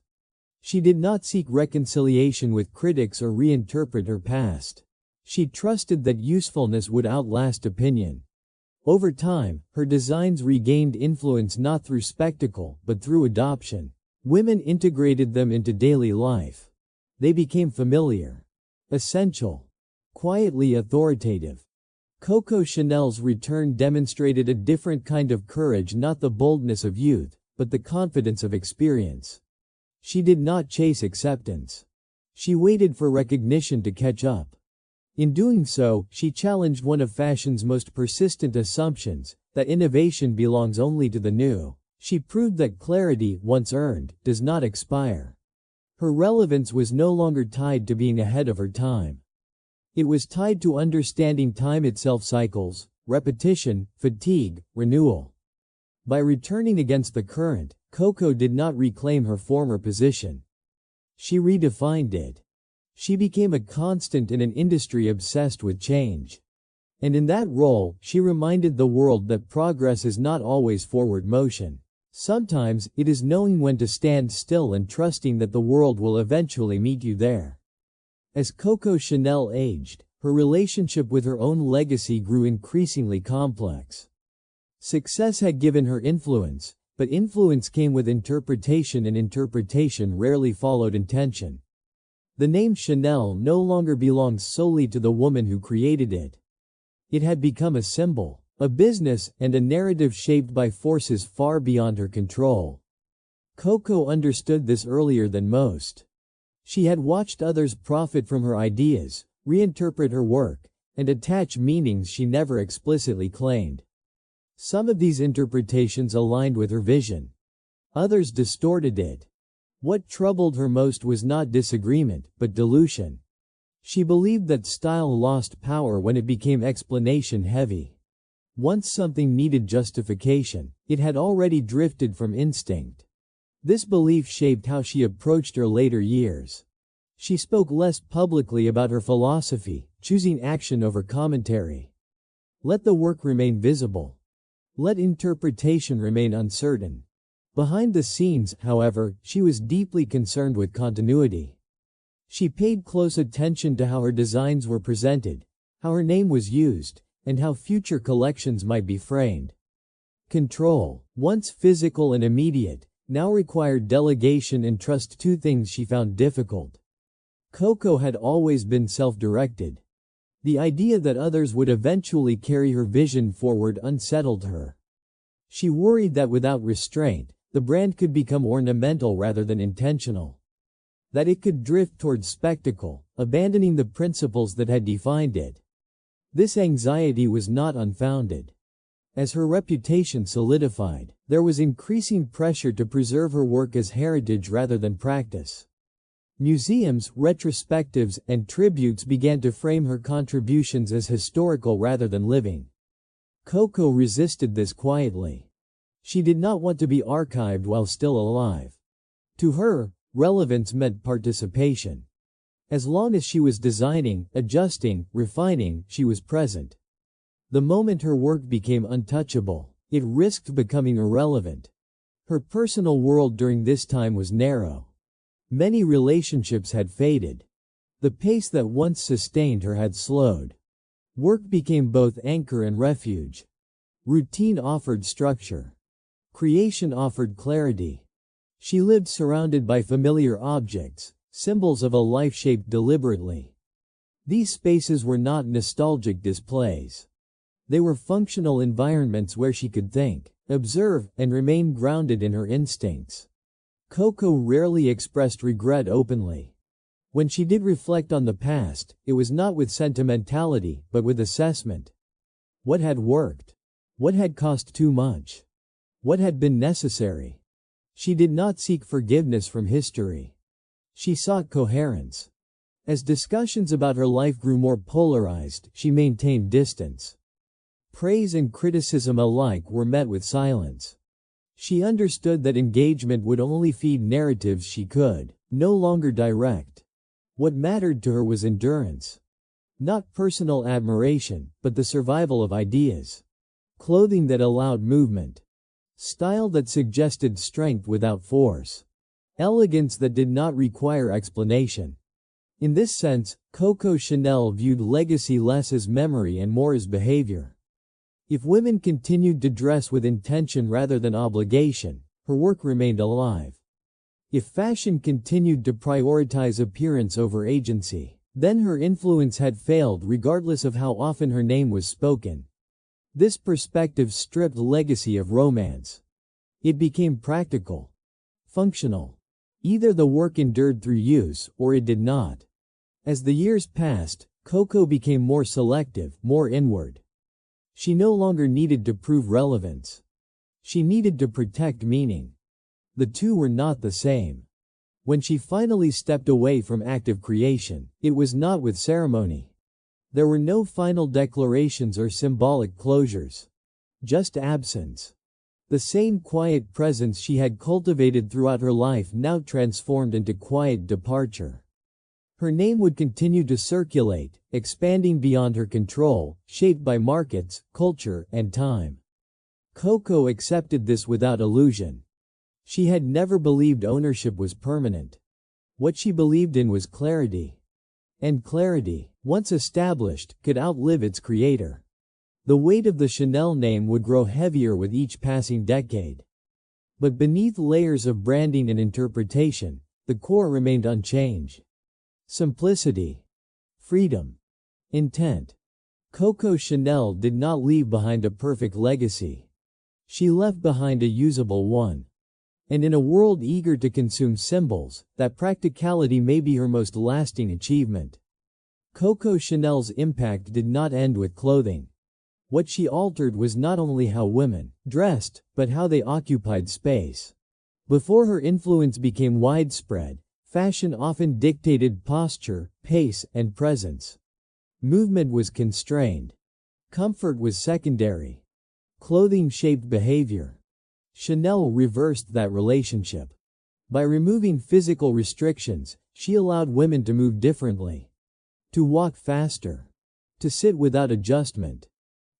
She did not seek reconciliation with critics or reinterpret her past. She trusted that usefulness would outlast opinion. Over time, her designs regained influence not through spectacle, but through adoption. Women integrated them into daily life. They became familiar, essential, quietly authoritative. Coco Chanel's return demonstrated a different kind of courage, not the boldness of youth, but the confidence of experience. She did not chase acceptance. She waited for recognition to catch up. In doing so, she challenged one of fashion's most persistent assumptions, that innovation belongs only to the new. She proved that clarity, once earned, does not expire. Her relevance was no longer tied to being ahead of her time. It was tied to understanding time itself: cycles, repetition, fatigue, renewal. By returning against the current, Coco did not reclaim her former position. She redefined it. She became a constant in an industry obsessed with change. And in that role, she reminded the world that progress is not always forward motion. Sometimes, it is knowing when to stand still and trusting that the world will eventually meet you there. As Coco Chanel aged, her relationship with her own legacy grew increasingly complex. Success had given her influence, but influence came with interpretation, and interpretation rarely followed intention. The name Chanel no longer belongs solely to the woman who created it. It had become a symbol, a business, and a narrative shaped by forces far beyond her control. Coco understood this earlier than most. She had watched others profit from her ideas, reinterpret her work, and attach meanings she never explicitly claimed. Some of these interpretations aligned with her vision. Others distorted it. What troubled her most was not disagreement, but dilution. She believed that style lost power when it became explanation heavy. Once something needed justification, it had already drifted from instinct. This belief shaped how she approached her later years. She spoke less publicly about her philosophy, choosing action over commentary. Let the work remain visible. Let interpretation remain uncertain. Behind the scenes, however, she was deeply concerned with continuity. She paid close attention to how her designs were presented, how her name was used, and how future collections might be framed. Control, once physical and immediate, now required delegation and trust, two things she found difficult. Coco had always been self-directed. The idea that others would eventually carry her vision forward unsettled her. She worried that without restraint, the brand could become ornamental rather than intentional. That it could drift toward spectacle, abandoning the principles that had defined it. This anxiety was not unfounded. As her reputation solidified, there was increasing pressure to preserve her work as heritage rather than practice. Museums, retrospectives, and tributes began to frame her contributions as historical rather than living. Coco resisted this quietly. She did not want to be archived while still alive. To her, relevance meant participation. As long as she was designing, adjusting, refining, she was present. The moment her work became untouchable, it risked becoming irrelevant. Her personal world during this time was narrow. Many relationships had faded. The pace that once sustained her had slowed. Work became both anchor and refuge. Routine offered structure. Creation offered clarity. She lived surrounded by familiar objects, symbols of a life shaped deliberately. These spaces were not nostalgic displays. They were functional environments where she could think, observe, and remain grounded in her instincts. Coco rarely expressed regret openly. When she did reflect on the past, it was not with sentimentality, but with assessment. What had worked? What had cost too much? What had been necessary? She did not seek forgiveness from history. She sought coherence. As discussions about her life grew more polarized, she maintained distance. Praise and criticism alike were met with silence. She understood that engagement would only feed narratives she could no longer direct. What mattered to her was endurance. Not personal admiration, but the survival of ideas. Clothing that allowed movement. Style that suggested strength without force. Elegance that did not require explanation. In this sense, Coco Chanel viewed legacy less as memory and more as behavior. If women continued to dress with intention rather than obligation, her work remained alive. If fashion continued to prioritize appearance over agency, then her influence had failed regardless of how often her name was spoken. This perspective stripped legacy of romance. It became practical, functional. Either the work endured through use, or it did not. As the years passed, Coco became more selective, more inward. She no longer needed to prove relevance. She needed to protect meaning. The two were not the same. When she finally stepped away from active creation, it was not with ceremony. There were no final declarations or symbolic closures. Just absence. The same quiet presence she had cultivated throughout her life now transformed into quiet departure. Her name would continue to circulate, expanding beyond her control, shaped by markets, culture, and time. Coco accepted this without illusion. She had never believed ownership was permanent. What she believed in was clarity. And clarity, once established, could outlive its creator. The weight of the Chanel name would grow heavier with each passing decade. But beneath layers of branding and interpretation, the core remained unchanged. Simplicity, freedom, intent. Coco Chanel did not leave behind a perfect legacy. She left behind a usable one. And in a world eager to consume symbols, that practicality may be her most lasting achievement. Coco Chanel's impact did not end with clothing. What she altered was not only how women dressed, but how they occupied space. Before her influence became widespread, fashion often dictated posture, pace, and presence. Movement was constrained. Comfort was secondary. Clothing shaped behavior. Chanel reversed that relationship. By removing physical restrictions, she allowed women to move differently. To walk faster. To sit without adjustment.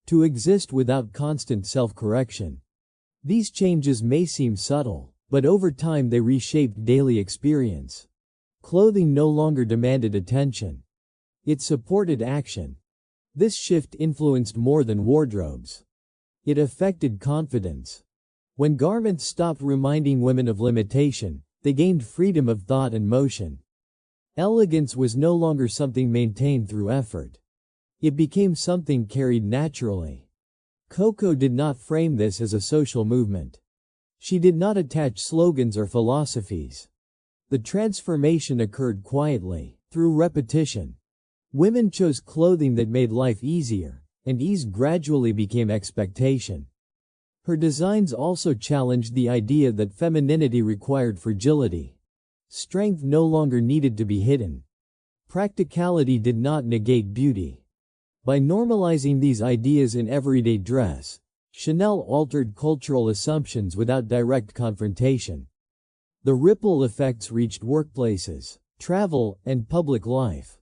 To exist without constant self-correction. These changes may seem subtle, but over time they reshaped daily experience. Clothing no longer demanded attention. It supported action. This shift influenced more than wardrobes. It affected confidence. When garments stopped reminding women of limitation, they gained freedom of thought and motion. Elegance was no longer something maintained through effort. It became something carried naturally. Coco did not frame this as a social movement. She did not attach slogans or philosophies. The transformation occurred quietly, through repetition. Women chose clothing that made life easier, and ease gradually became expectation. Her designs also challenged the idea that femininity required fragility. Strength no longer needed to be hidden. Practicality did not negate beauty. By normalizing these ideas in everyday dress, Chanel altered cultural assumptions without direct confrontation. The ripple effects reached workplaces, travel, and public life.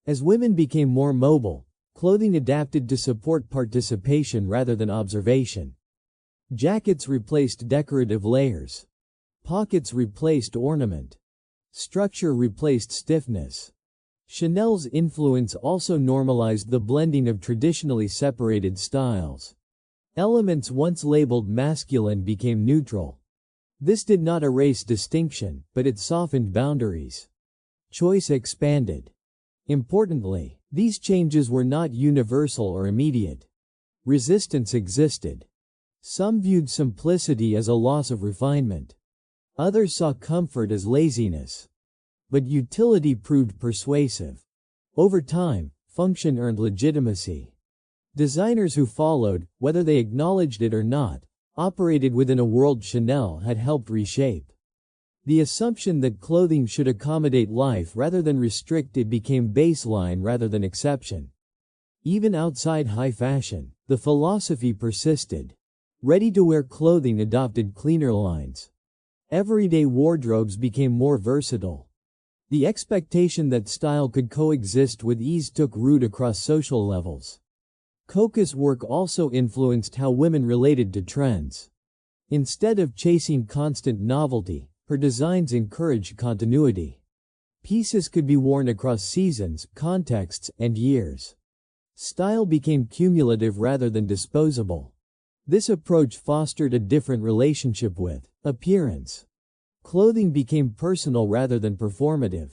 As women became more mobile, clothing adapted to support participation rather than observation. Jackets replaced decorative layers. Pockets replaced ornament. Structure replaced stiffness. Chanel's influence also normalized the blending of traditionally separated styles. Elements once labeled masculine became neutral. This did not erase distinction, but it softened boundaries. Choice expanded. Importantly, these changes were not universal or immediate. Resistance existed. Some viewed simplicity as a loss of refinement. Others saw comfort as laziness. But utility proved persuasive. Over time, function earned legitimacy. Designers who followed, whether they acknowledged it or not, operated within a world Chanel had helped reshape. The assumption that clothing should accommodate life rather than restrict it became baseline rather than exception. Even outside high fashion, the philosophy persisted. Ready-to-wear clothing adopted cleaner lines. Everyday wardrobes became more versatile. The expectation that style could coexist with ease took root across social levels. Coco's work also influenced how women related to trends. Instead of chasing constant novelty, her designs encouraged continuity. Pieces could be worn across seasons, contexts, and years. Style became cumulative rather than disposable. This approach fostered a different relationship with appearance. Clothing became personal rather than performative.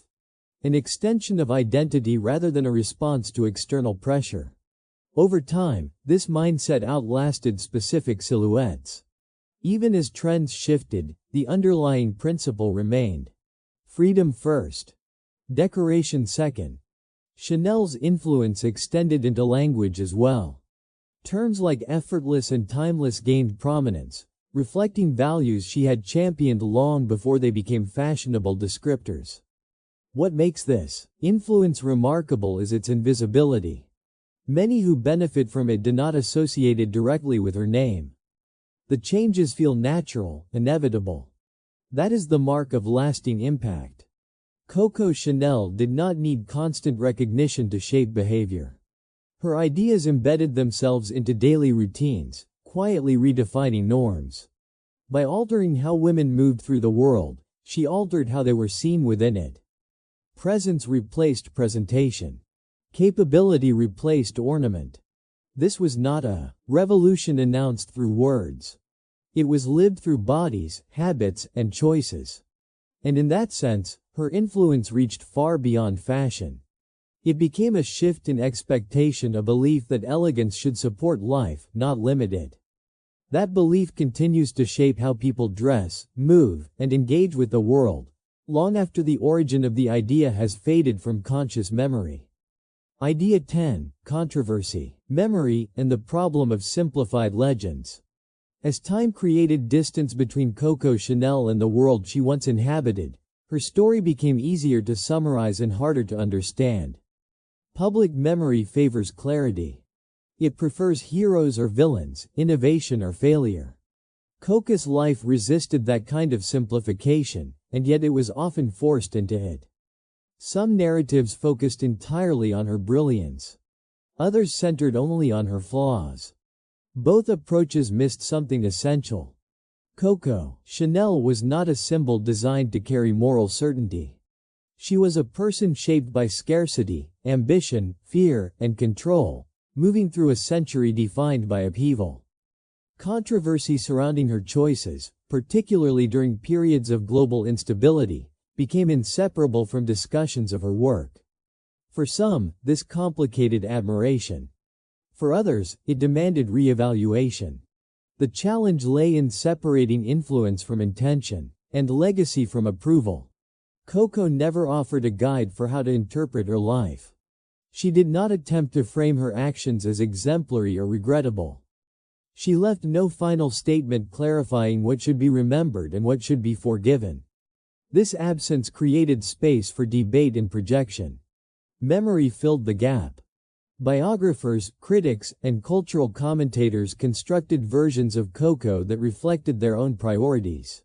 An extension of identity rather than a response to external pressure. Over time, this mindset outlasted specific silhouettes. Even as trends shifted, the underlying principle remained. Freedom first. Decoration second. Chanel's influence extended into language as well. Terms like effortless and timeless gained prominence, reflecting values she had championed long before they became fashionable descriptors. What makes this influence remarkable is its invisibility. Many who benefit from it do not associate it directly with her name. The changes feel natural, inevitable. That is the mark of lasting impact. Coco Chanel did not need constant recognition to shape behavior. Her ideas embedded themselves into daily routines, quietly redefining norms. By altering how women moved through the world, she altered how they were seen within it. Presence replaced presentation. Capability replaced ornament. This was not a revolution announced through words. It was lived through bodies, habits, and choices. And in that sense, her influence reached far beyond fashion. It became a shift in expectation, a belief that elegance should support life, not limit it. That belief continues to shape how people dress, move, and engage with the world, long after the origin of the idea has faded from conscious memory. Idea 10. Controversy, memory, and the problem of simplified legends. As time created distance between Coco Chanel and the world she once inhabited, her story became easier to summarize and harder to understand. Public memory favors clarity. It prefers heroes or villains, innovation or failure. Coco's life resisted that kind of simplification, and yet it was often forced into it. Some narratives focused entirely on her brilliance. Others centered only on her flaws. Both approaches missed something essential. Coco Chanel was not a symbol designed to carry moral certainty. She was a person shaped by scarcity, ambition, fear, and control, moving through a century defined by upheaval. Controversy surrounding her choices, particularly during periods of global instability, became inseparable from discussions of her work. For some, this complicated admiration. For others, it demanded re-evaluation. The challenge lay in separating influence from intention, and legacy from approval. Coco never offered a guide for how to interpret her life. She did not attempt to frame her actions as exemplary or regrettable. She left no final statement clarifying what should be remembered and what should be forgiven. This absence created space for debate and projection. Memory filled the gap. Biographers, critics, and cultural commentators constructed versions of Coco that reflected their own priorities.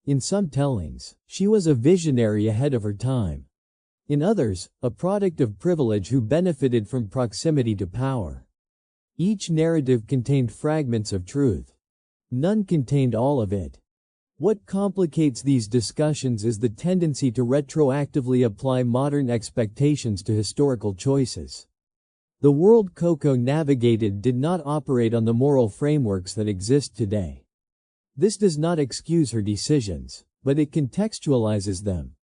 In some tellings, she was a visionary ahead of her time. In others, a product of privilege who benefited from proximity to power. Each narrative contained fragments of truth. None contained all of it. What complicates these discussions is the tendency to retroactively apply modern expectations to historical choices. The world Coco navigated did not operate on the moral frameworks that exist today. This does not excuse her decisions, but it contextualizes them.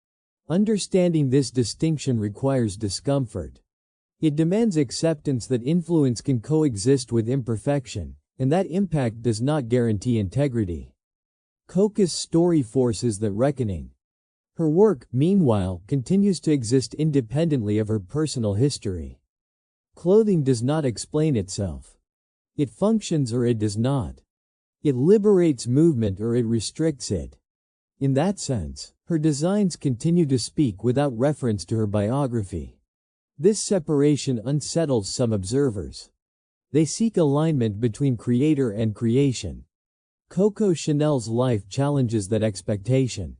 Understanding this distinction requires discomfort. It demands acceptance that influence can coexist with imperfection, and that impact does not guarantee integrity. Coco's story forces that reckoning. Her work, meanwhile, continues to exist independently of her personal history. Clothing does not explain itself. It functions or it does not. It liberates movement or it restricts it. In that sense, her designs continue to speak without reference to her biography. This separation unsettles some observers. They seek alignment between creator and creation. Coco Chanel's life challenges that expectation.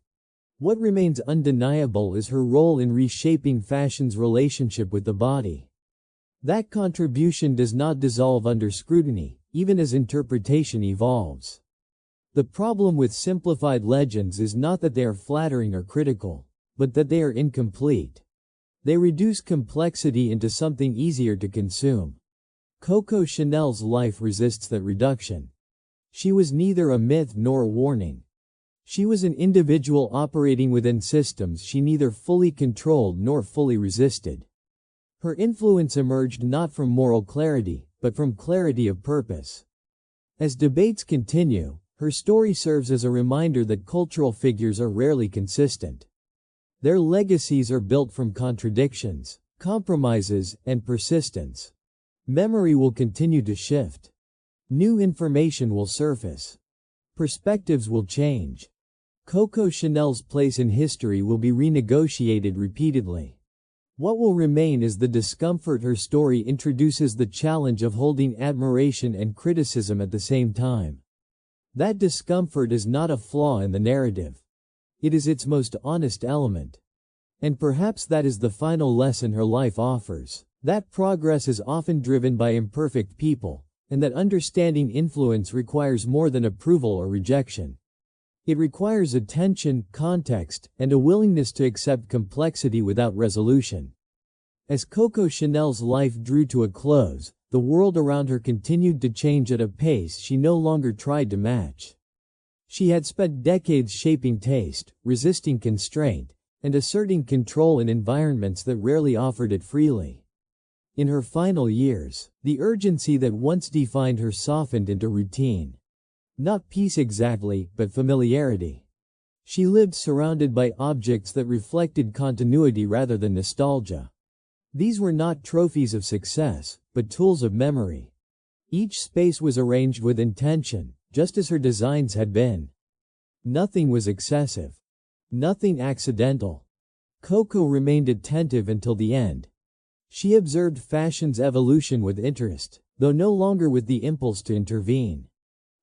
What remains undeniable is her role in reshaping fashion's relationship with the body. That contribution does not dissolve under scrutiny, even as interpretation evolves. The problem with simplified legends is not that they are flattering or critical, but that they are incomplete. They reduce complexity into something easier to consume. Coco Chanel's life resists that reduction. She was neither a myth nor a warning. She was an individual operating within systems she neither fully controlled nor fully resisted. Her influence emerged not from moral clarity, but from clarity of purpose. As debates continue, her story serves as a reminder that cultural figures are rarely consistent. Their legacies are built from contradictions, compromises, and persistence. Memory will continue to shift. New information will surface. Perspectives will change. Coco Chanel's place in history will be renegotiated repeatedly. What will remain is the discomfort her story introduces, the challenge of holding admiration and criticism at the same time. That discomfort is not a flaw in the narrative. It is its most honest element. And perhaps that is the final lesson her life offers, that progress is often driven by imperfect people, and that understanding influence requires more than approval or rejection. It requires attention, context, and a willingness to accept complexity without resolution. As Coco Chanel's life drew to a close, the world around her continued to change at a pace she no longer tried to match. She had spent decades shaping taste, resisting constraint, and asserting control in environments that rarely offered it freely. In her final years, the urgency that once defined her softened into routine. Not peace exactly, but familiarity. She lived surrounded by objects that reflected continuity rather than nostalgia. These were not trophies of success, but tools of memory. Each space was arranged with intention, just as her designs had been. Nothing was excessive. Nothing accidental. Coco remained attentive until the end. She observed fashion's evolution with interest, though no longer with the impulse to intervene.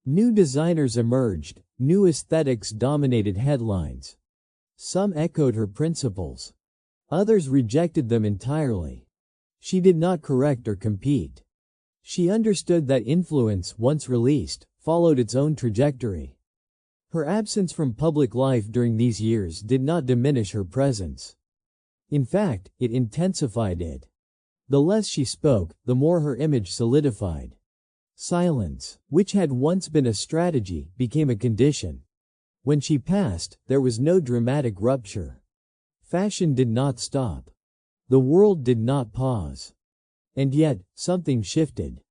New designers emerged, new aesthetics dominated headlines. Some echoed her principles. Others rejected them entirely. She did not correct or compete. She understood that influence, once released, followed its own trajectory. Her absence from public life during these years did not diminish her presence. In fact, it intensified it. The less she spoke, the more her image solidified. Silence, which had once been a strategy, became a condition. When she passed, there was no dramatic rupture. Fashion did not stop. The world did not pause. And yet, something shifted.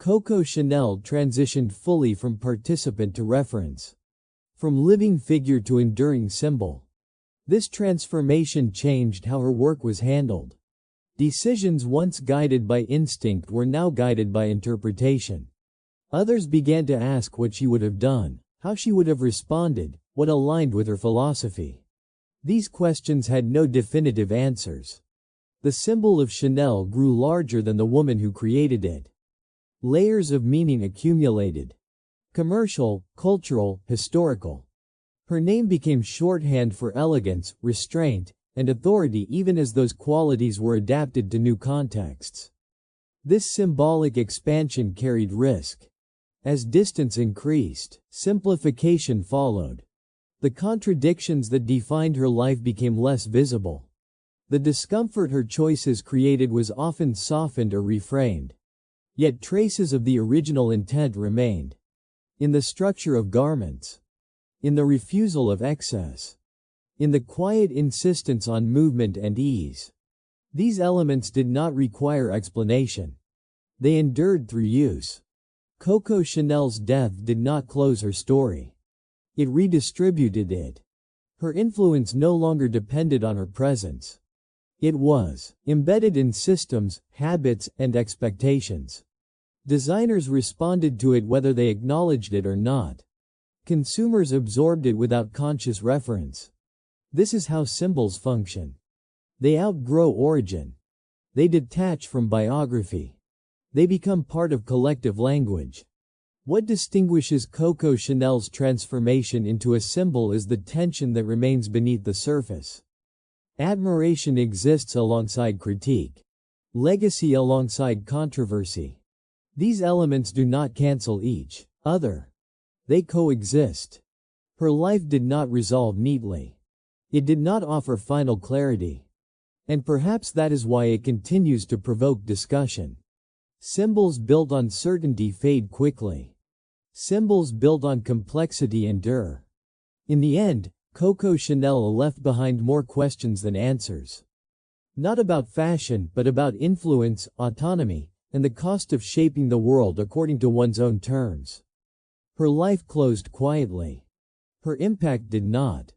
Coco Chanel transitioned fully from participant to reference. From living figure to enduring symbol. This transformation changed how her work was handled. Decisions once guided by instinct were now guided by interpretation. Others began to ask what she would have done, how she would have responded, what aligned with her philosophy. These questions had no definitive answers. The symbol of Chanel grew larger than the woman who created it. Layers of meaning accumulated. Commercial, cultural, historical. Her name became shorthand for elegance, restraint, and authority, even as those qualities were adapted to new contexts. This symbolic expansion carried risk. As distance increased, simplification followed. The contradictions that defined her life became less visible. The discomfort her choices created was often softened or reframed. Yet traces of the original intent remained. In the structure of garments. In the refusal of excess. In the quiet insistence on movement and ease. These elements did not require explanation. They endured through use. Coco Chanel's death did not close her story. It redistributed it. Her influence no longer depended on her presence. It was embedded in systems, habits, and expectations. Designers responded to it whether they acknowledged it or not. Consumers absorbed it without conscious reference. This is how symbols function. They outgrow origin. They detach from biography. They become part of collective language. What distinguishes Coco Chanel's transformation into a symbol is the tension that remains beneath the surface. Admiration exists alongside critique. Legacy alongside controversy. These elements do not cancel each other. They coexist. Her life did not resolve neatly. It did not offer final clarity. And perhaps that is why it continues to provoke discussion. Symbols built on certainty fade quickly. Symbols built on complexity endure. In the end, Coco Chanel left behind more questions than answers. Not about fashion, but about influence, autonomy, and the cost of shaping the world according to one's own terms. Her life closed quietly. Her impact did not.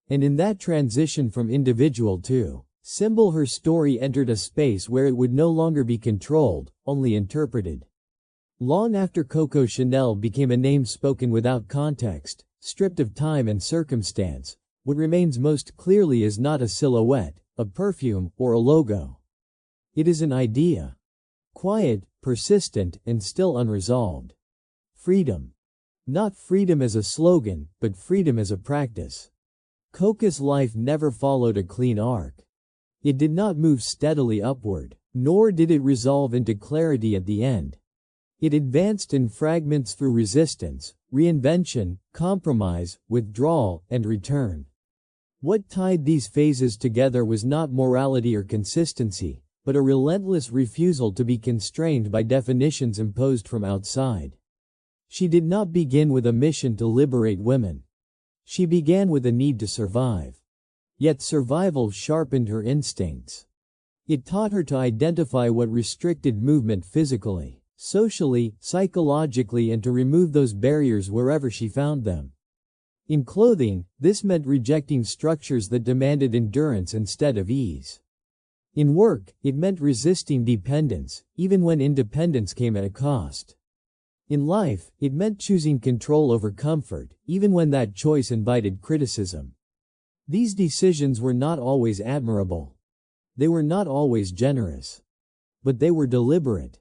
And in that transition from individual to Symbol her story entered a space where it would no longer be controlled, only interpreted. Long after Coco Chanel became a name spoken without context, stripped of time and circumstance, what remains most clearly is not a silhouette, a perfume, or a logo. It is an idea. Quiet, persistent, and still unresolved. Freedom. Not freedom as a slogan, but freedom as a practice. Coco's life never followed a clean arc. It did not move steadily upward, nor did it resolve into clarity at the end. It advanced in fragments through resistance, reinvention, compromise, withdrawal, and return. What tied these phases together was not morality or consistency, but a relentless refusal to be constrained by definitions imposed from outside. She did not begin with a mission to liberate women. She began with a need to survive. Yet survival sharpened her instincts. It taught her to identify what restricted movement physically, socially, psychologically, and to remove those barriers wherever she found them. In clothing, this meant rejecting structures that demanded endurance instead of ease. In work, it meant resisting dependence, even when independence came at a cost. In life, it meant choosing control over comfort, even when that choice invited criticism. These decisions were not always admirable. They were not always generous. But they were deliberate.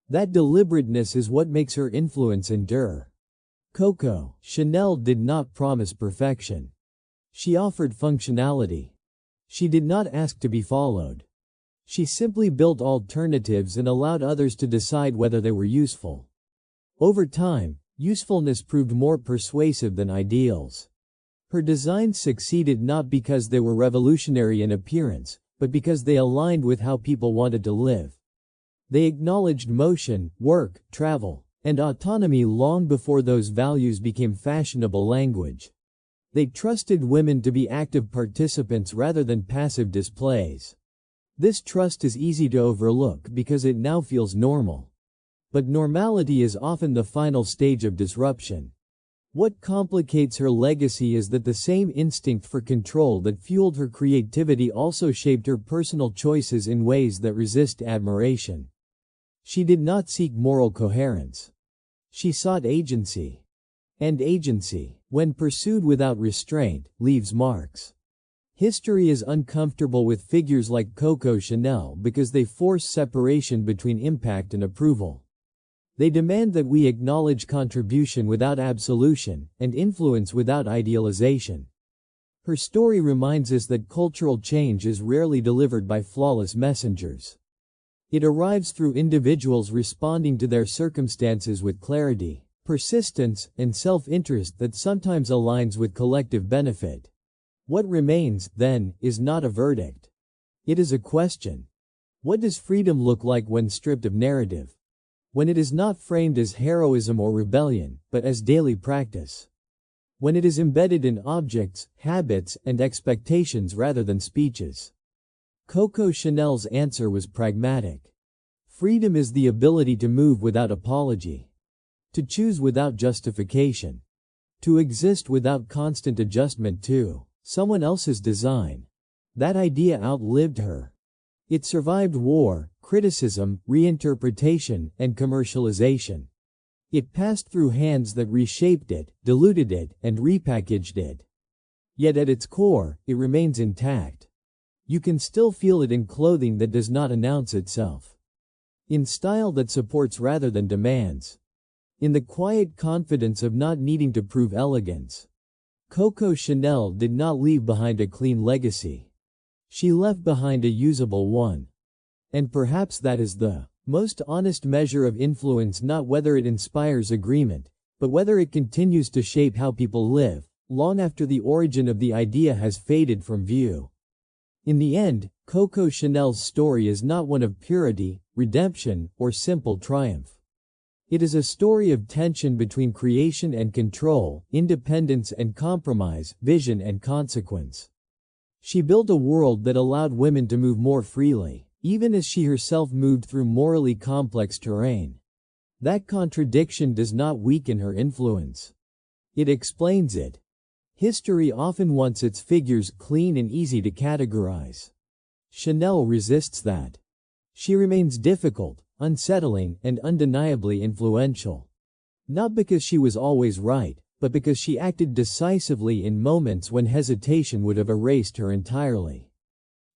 That deliberateness is what makes her influence endure. Coco Chanel did not promise perfection. She offered functionality. She did not ask to be followed. She simply built alternatives and allowed others to decide whether they were useful. Over time, usefulness proved more persuasive than ideals. Her designs succeeded not because they were revolutionary in appearance, but because they aligned with how people wanted to live. They acknowledged motion, work, travel, and autonomy long before those values became fashionable language. They trusted women to be active participants rather than passive displays. This trust is easy to overlook because it now feels normal. But normality is often the final stage of disruption. What complicates her legacy is that the same instinct for control that fueled her creativity also shaped her personal choices in ways that resist admiration. She did not seek moral coherence. She sought agency. And agency, when pursued without restraint, leaves marks. History is uncomfortable with figures like Coco Chanel because they force separation between impact and approval. They demand that we acknowledge contribution without absolution, and influence without idealization. Her story reminds us that cultural change is rarely delivered by flawless messengers. It arrives through individuals responding to their circumstances with clarity, persistence, and self-interest that sometimes aligns with collective benefit. What remains, then, is not a verdict. It is a question. What does freedom look like when stripped of narrative? When it is not framed as heroism or rebellion, but as daily practice. When it is embedded in objects, habits, and expectations rather than speeches. Coco Chanel's answer was pragmatic. Freedom is the ability to move without apology. To choose without justification. To exist without constant adjustment to someone else's design. That idea outlived her. It survived war, criticism, reinterpretation, and commercialization. It passed through hands that reshaped it, diluted it, and repackaged it. Yet at its core, it remains intact. You can still feel it in clothing that does not announce itself. In style that supports rather than demands. In the quiet confidence of not needing to prove elegance. Coco Chanel did not leave behind a clean legacy. She left behind a usable one. And perhaps that is the most honest measure of influence, not whether it inspires agreement, but whether it continues to shape how people live, long after the origin of the idea has faded from view. In the end, Coco Chanel's story is not one of purity, redemption, or simple triumph. It is a story of tension between creation and control, independence and compromise, vision and consequence. She built a world that allowed women to move more freely, even as she herself moved through morally complex terrain. That contradiction does not weaken her influence. It explains it. History often wants its figures clean and easy to categorize. Chanel resists that. She remains difficult, unsettling, and undeniably influential. Not because she was always right, but because she acted decisively in moments when hesitation would have erased her entirely.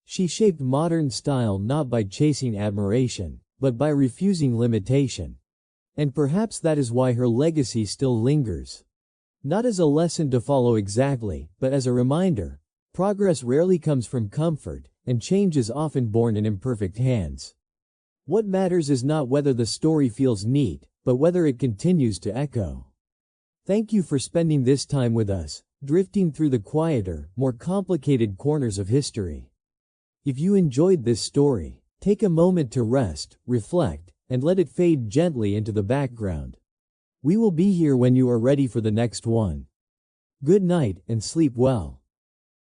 She shaped modern style not by chasing admiration, but by refusing limitation. And perhaps that is why her legacy still lingers. Not as a lesson to follow exactly, but as a reminder. Progress rarely comes from comfort, and change is often born in imperfect hands. What matters is not whether the story feels neat, but whether it continues to echo. Thank you for spending this time with us, drifting through the quieter, more complicated corners of history. If you enjoyed this story, take a moment to rest, reflect, and let it fade gently into the background. We will be here when you are ready for the next one. Good night and sleep well.